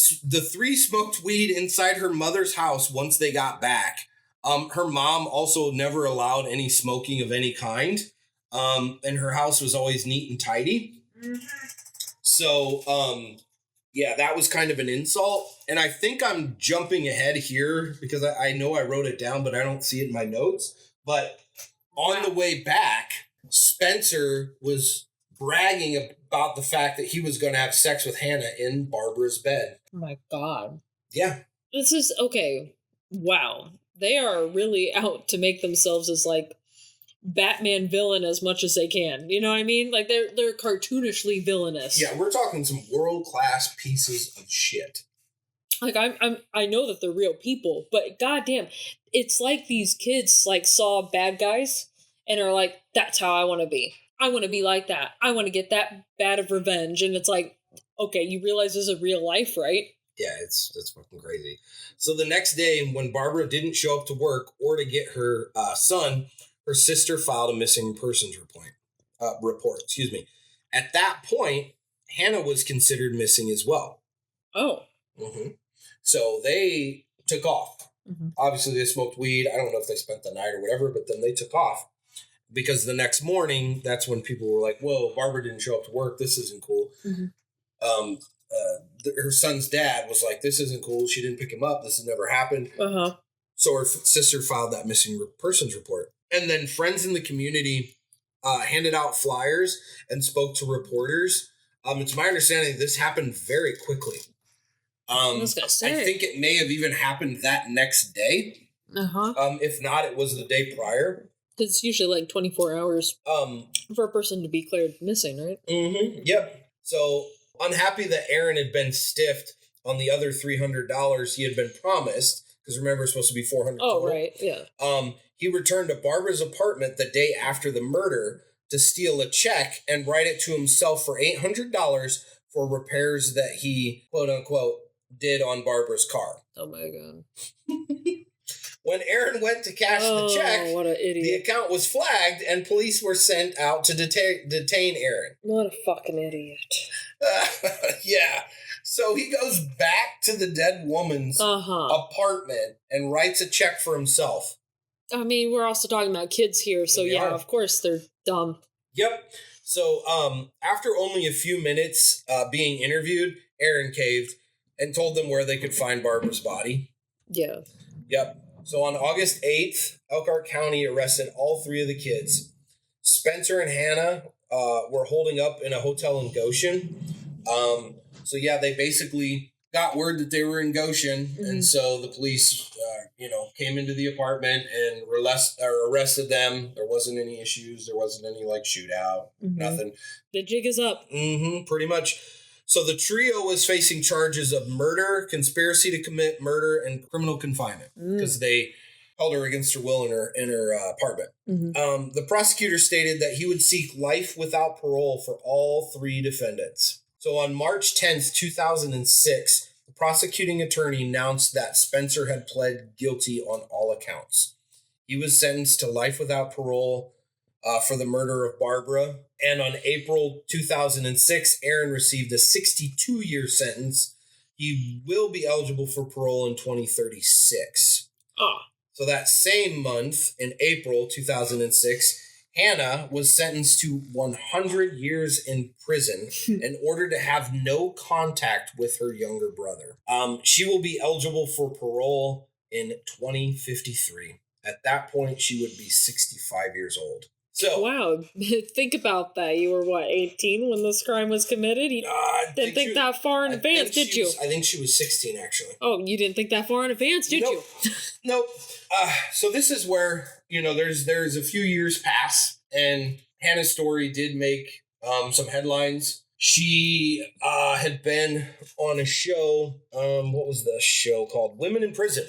three smoked weed inside her mother's house once they got back. Her mom also never allowed any smoking of any kind. And her house was always neat and tidy. Mm-hmm. So, that was kind of an insult. And I think I'm jumping ahead here because I know I wrote it down, but I don't see it in my notes. But on the way back, Spencer was bragging about the fact that he was going to have sex with Hannah in Barbara's bed. Oh my God. Yeah. This is, okay, wow. They are really out to make themselves as, like, Batman villain as much as they can. You know what I mean? Like, they're cartoonishly villainous. Yeah, we're talking some world-class pieces of shit. Like, I know that they're real people, but goddamn, it's like these kids, like, saw bad guys and are like, that's how I want to be. I want to be like that. I want to get that bad of revenge. And it's like, okay, you realize this is real life, right? Yeah, that's fucking crazy. So the next day, when Barbara didn't show up to work or to get her son, her sister filed a missing persons report. Excuse me. At that point, Hannah was considered missing as well. Oh. Mm-hmm. So they took off. Mm-hmm. Obviously, they smoked weed. I don't know if they spent the night or whatever, but then they took off. Because the next morning, that's when people were like, whoa, Barbara didn't show up to work. This isn't cool. Mm-hmm. Her son's dad was like, this isn't cool. She didn't pick him up. This has never happened. Uh-huh. So her sister filed that missing persons report. And then friends in the community handed out flyers and spoke to reporters. It's my understanding this happened very quickly. I think it may have even happened that next day. Uh-huh. If not, it was the day prior. It's usually like 24 hours for a person to be declared missing, right? Mm-hmm. Yep. So unhappy that Aaron had been stiffed on the other $300 he had been promised, because remember, it's supposed to be $400. Oh, right, yeah. He returned to Barbara's apartment the day after the murder to steal a check and write it to himself for $800 for repairs that he, quote unquote, did on Barbara's car. Oh my God. When Aaron went to cash the check, what an idiot. The account was flagged and police were sent out to detain Aaron. What a fucking idiot. Yeah. So he goes back to the dead woman's apartment and writes a check for himself. I mean, we're also talking about kids here, so yeah, of course they're dumb. Yep. So after only a few minutes being interviewed, Aaron caved and told them where they could find Barbara's body. Yeah. Yep. So on August 8th, Elkhart County arrested all three of the kids. Spencer and Hannah were holding up in a hotel in Goshen. So yeah, they basically got word that they were in Goshen. Mm-hmm. And so the police, came into the apartment and arrested them. There wasn't any issues. There wasn't any shootout, nothing. The jig is up. Mm-hmm, pretty much. So the trio was facing charges of murder, conspiracy to commit murder, and criminal confinement because they held her against her will in her apartment. Mm-hmm. The prosecutor stated that he would seek life without parole for all three defendants. So on March 10th, 2006, the prosecuting attorney announced that Spencer had pled guilty on all accounts. He was sentenced to life without parole for the murder of Barbara. And on April 2006, Aaron received a 62-year sentence. He will be eligible for parole in 2036. So that same month, in April 2006, Hannah was sentenced to 100 years in prison in order to have no contact with her younger brother. She will be eligible for parole in 2053. At that point, she would be 65 years old. So, wow, think about that. You were, 18 when this crime was committed? You didn't think that far in advance, did you? I think she was 16, actually. Oh, you didn't think that far in advance, did you? Nope. So this is where, there's a few years pass, and Hannah's story did make some headlines. She had been on a show, what was the show called? Women in Prison.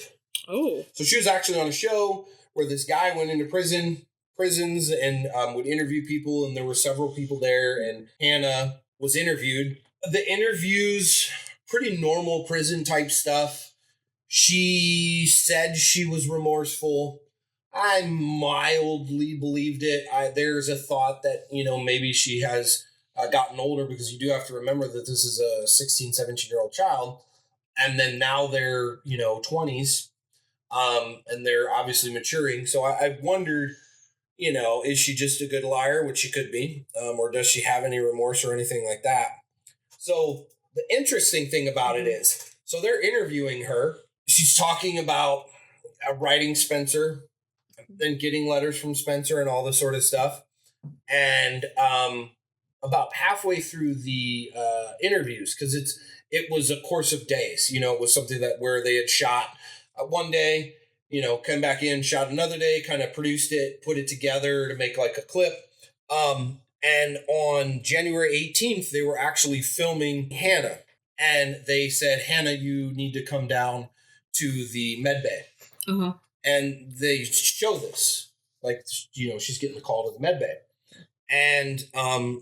Oh. So she was actually on a show where this guy went into prisons and would interview people, and there were several people there, and Hannah was interviewed. The interviews, pretty normal prison type stuff. She said she was remorseful. I mildly believed it. There's a thought that, maybe she has gotten older, because you do have to remember that this is a 16, 17-year-old child, and then now they're, 20s, and they're obviously maturing. So I wondered, is she just a good liar, which she could be, or does she have any remorse or anything like that? So the interesting thing about it is, so they're interviewing her. She's talking about writing Spencer and getting letters from Spencer and all this sort of stuff. And about halfway through the interviews, because it was a course of days, it was something where they had shot one day, come back in, shot another day, kind of produced it, put it together to make a clip. And on January 18th, they were actually filming Hannah. And they said, Hannah, you need to come down to the med bay. Uh-huh. And they show this. She's getting the call to the med bay. And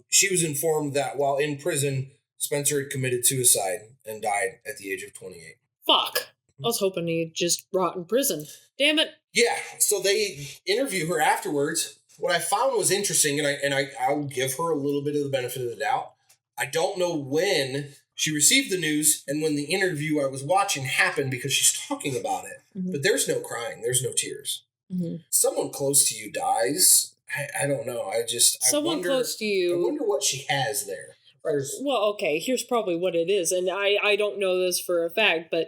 she was informed that while in prison, Spencer had committed suicide and died at the age of 28. Fuck. I was hoping he'd just rot in prison. Damn it. Yeah, so they interview her afterwards. What I found was interesting, and I'll give her a little bit of the benefit of the doubt. I don't know when she received the news and when the interview I was watching happened because she's talking about it. Mm-hmm. But there's no crying. There's no tears. Mm-hmm. Someone close to you dies. I don't know. Someone close to you. I wonder what she has there. Well, okay, here's probably what it is. And I don't know this for a fact, but,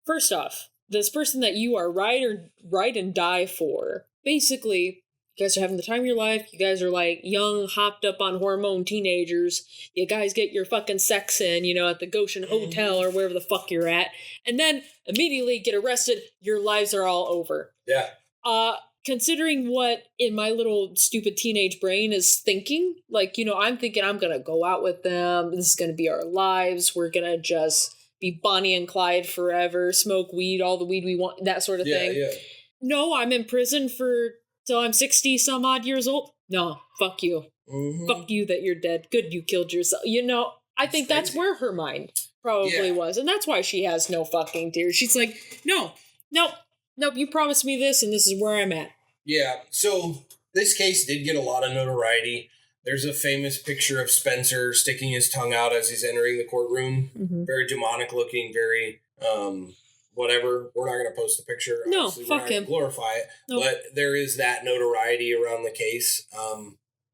first off, this person that you are ride and die for, basically, you guys are having the time of your life. You guys are like young, hopped up on hormone teenagers. You guys get your fucking sex in, at the Goshen Hotel or wherever the fuck you're at. And then immediately get arrested. Your lives are all over. Yeah. Considering what in my little stupid teenage brain is thinking, I'm thinking I'm going to go out with them. This is going to be our lives. We're going to just be Bonnie and Clyde forever, smoke weed, all the weed we want, that sort of thing. Yeah. No, I'm in prison till I'm 60 some odd years old. No, fuck you. Mm-hmm. Fuck you that you're dead. Good you killed yourself. I think that's where her mind probably was. And that's why she has no fucking tears. She's like, nope, you promised me this and this is where I'm at. Yeah, so this case did get a lot of notoriety. There's a famous picture of Spencer sticking his tongue out as he's entering the courtroom. Mm-hmm. Very demonic looking, very whatever. We're not going to post the picture. No, obviously. Fuck him. Glorify it. Nope. But there is that notoriety around the case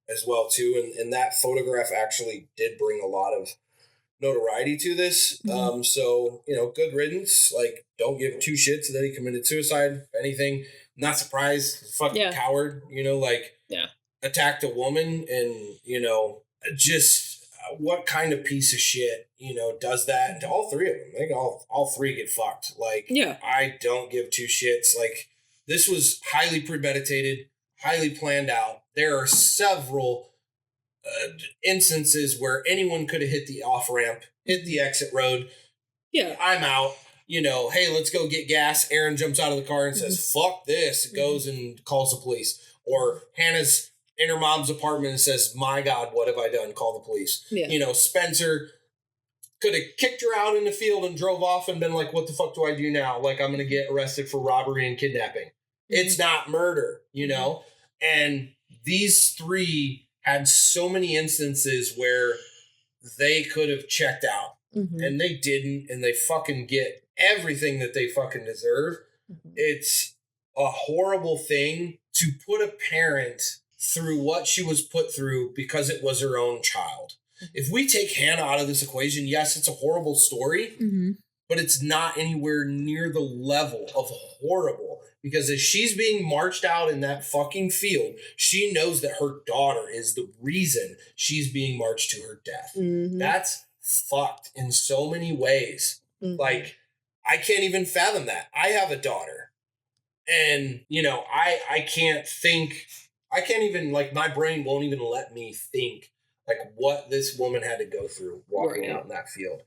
as well, too. And that photograph actually did bring a lot of notoriety to this. Mm-hmm. So, good riddance. Don't give two shits that he committed suicide. If anything, not surprised. Fucking coward, attacked a woman and, just what kind of piece of shit, does that? And to all three of them. I think all three get fucked. I don't give two shits. This was highly premeditated, highly planned out. There are several instances where anyone could have hit the off-ramp, hit the exit road. Yeah. I'm out. Hey, let's go get gas. Aaron jumps out of the car and says, fuck this. Goes and calls the police. Or Hannah's in her mom's apartment and says, my God, what have I done? Call the police. Yeah. Spencer could have kicked her out in the field and drove off and been like, what the fuck do I do now? I'm going to get arrested for robbery and kidnapping. Mm-hmm. It's not murder, And these three had so many instances where they could have checked out. Mm-hmm. And they didn't, and they fucking get everything that they fucking deserve. Mm-hmm. It's a horrible thing to put a parent through what she was put through because it was her own child. Mm-hmm. If we take Hannah out of this equation, yes, it's a horrible story, but it's not anywhere near the level of horrible. Because as she's being marched out in that fucking field, she knows that her daughter is the reason she's being marched to her death. Mm-hmm. That's fucked in so many ways. Mm-hmm. I can't even fathom that. I have a daughter. And, I can't even, my brain won't even let me think, what this woman had to go through walking out in that field.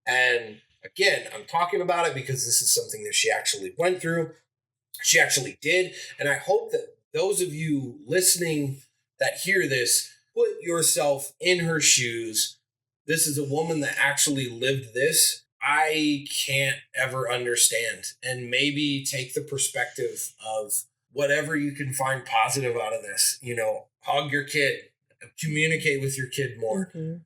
And, again, I'm talking about it because this is something that she actually went through. She actually did. And I hope that those of you listening that hear this, put yourself in her shoes. This is a woman that actually lived this. I can't ever understand. And maybe take the perspective of whatever you can find positive out of this. Hug your kid, communicate with your kid more. Mm-hmm.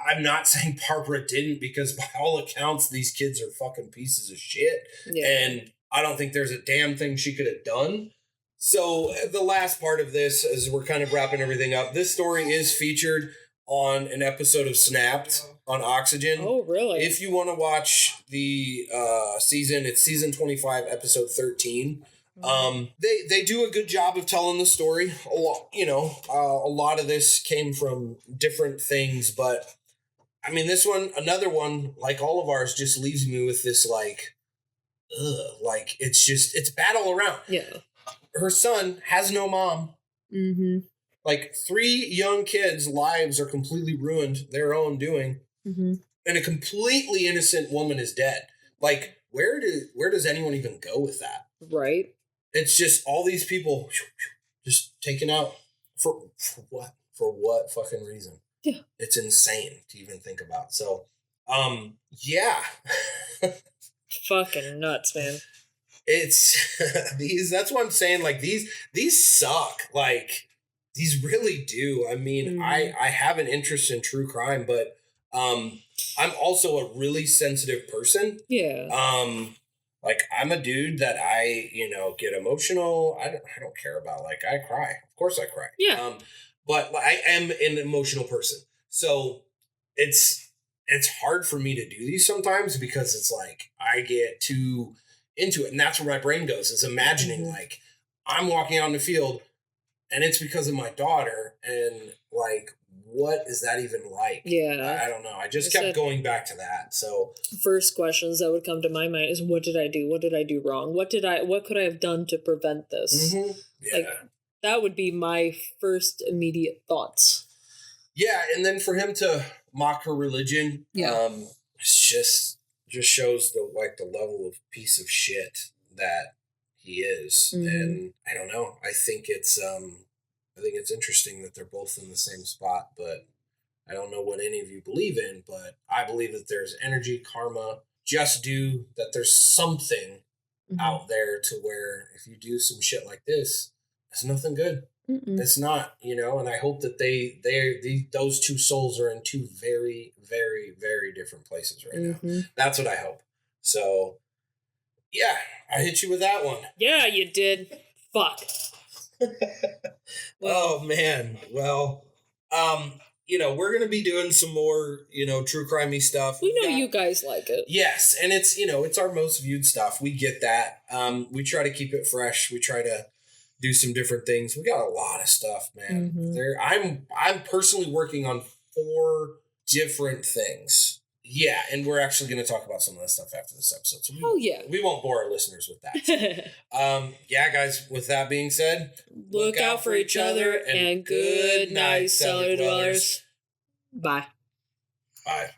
I'm not saying Barbara didn't, because by all accounts, these kids are fucking pieces of shit. Yeah. And I don't think there's a damn thing she could have done. So the last part of this, as we're kind of wrapping everything up, this story is featured on an episode of Snapped on Oxygen. Oh, really? If you want to watch the season, it's season 25, episode 13. They do a good job of telling the story. A lot of this came from different things, but I mean, this one, another one, like all of ours, just leaves me with this it's battle around. Yeah. Her son has no mom. Mm-hmm. 3 young kids' lives are completely ruined, their own doing. Mm-hmm. And a completely innocent woman is dead. Where does anyone even go with that? Right. It's just all these people just taken out for what? For what fucking reason? Yeah. It's insane to even think about. So, yeah. Fucking nuts, man. It's that's what I'm saying. Like these suck. Like these really do. I mean, I have an interest in true crime, but I'm also a really sensitive person. Yeah. Like I'm a dude that I, get emotional. I don't care about, like, I cry. Of course I cry. Yeah. But I am an emotional person. So it's hard for me to do these sometimes because it's like I get too into it. And that's where my brain goes, is imagining like I'm walking out in the field and it's because of my daughter, and like, what is that even like? Yeah. I don't know. I just kept going back to that. So first questions that would come to my mind is, what did I do? What did I do wrong? What could I have done to prevent this? Mm-hmm. Yeah. Like, that would be my first immediate thoughts. Yeah. And then for him to mock her religion, it's just shows the level of piece of shit that he is. And I don't know. I think it's interesting that they're both in the same spot, but I don't know what any of you believe in, but I believe that there's energy, karma, just due, that there's something out there to where if you do some shit like this, it's nothing good. It's not, and I hope that those two souls are in two very, very, very different places right now. That's what I hope. So, yeah, I hit you with that one. Yeah, you did. Fuck. Oh, man. Well, we're going to be doing some more, true crimey stuff. We know you guys like it. Yes. And it's, it's our most viewed stuff. We get that. We try to keep it fresh. We try to do some different things. We got a lot of stuff, man. I'm personally working on 4 different things. Yeah, and we're actually going to talk about some of that stuff after this episode. So we won't bore our listeners with that. Yeah, guys, with that being said, look out for each other, and good night, cellar dwellers. Bye. Bye.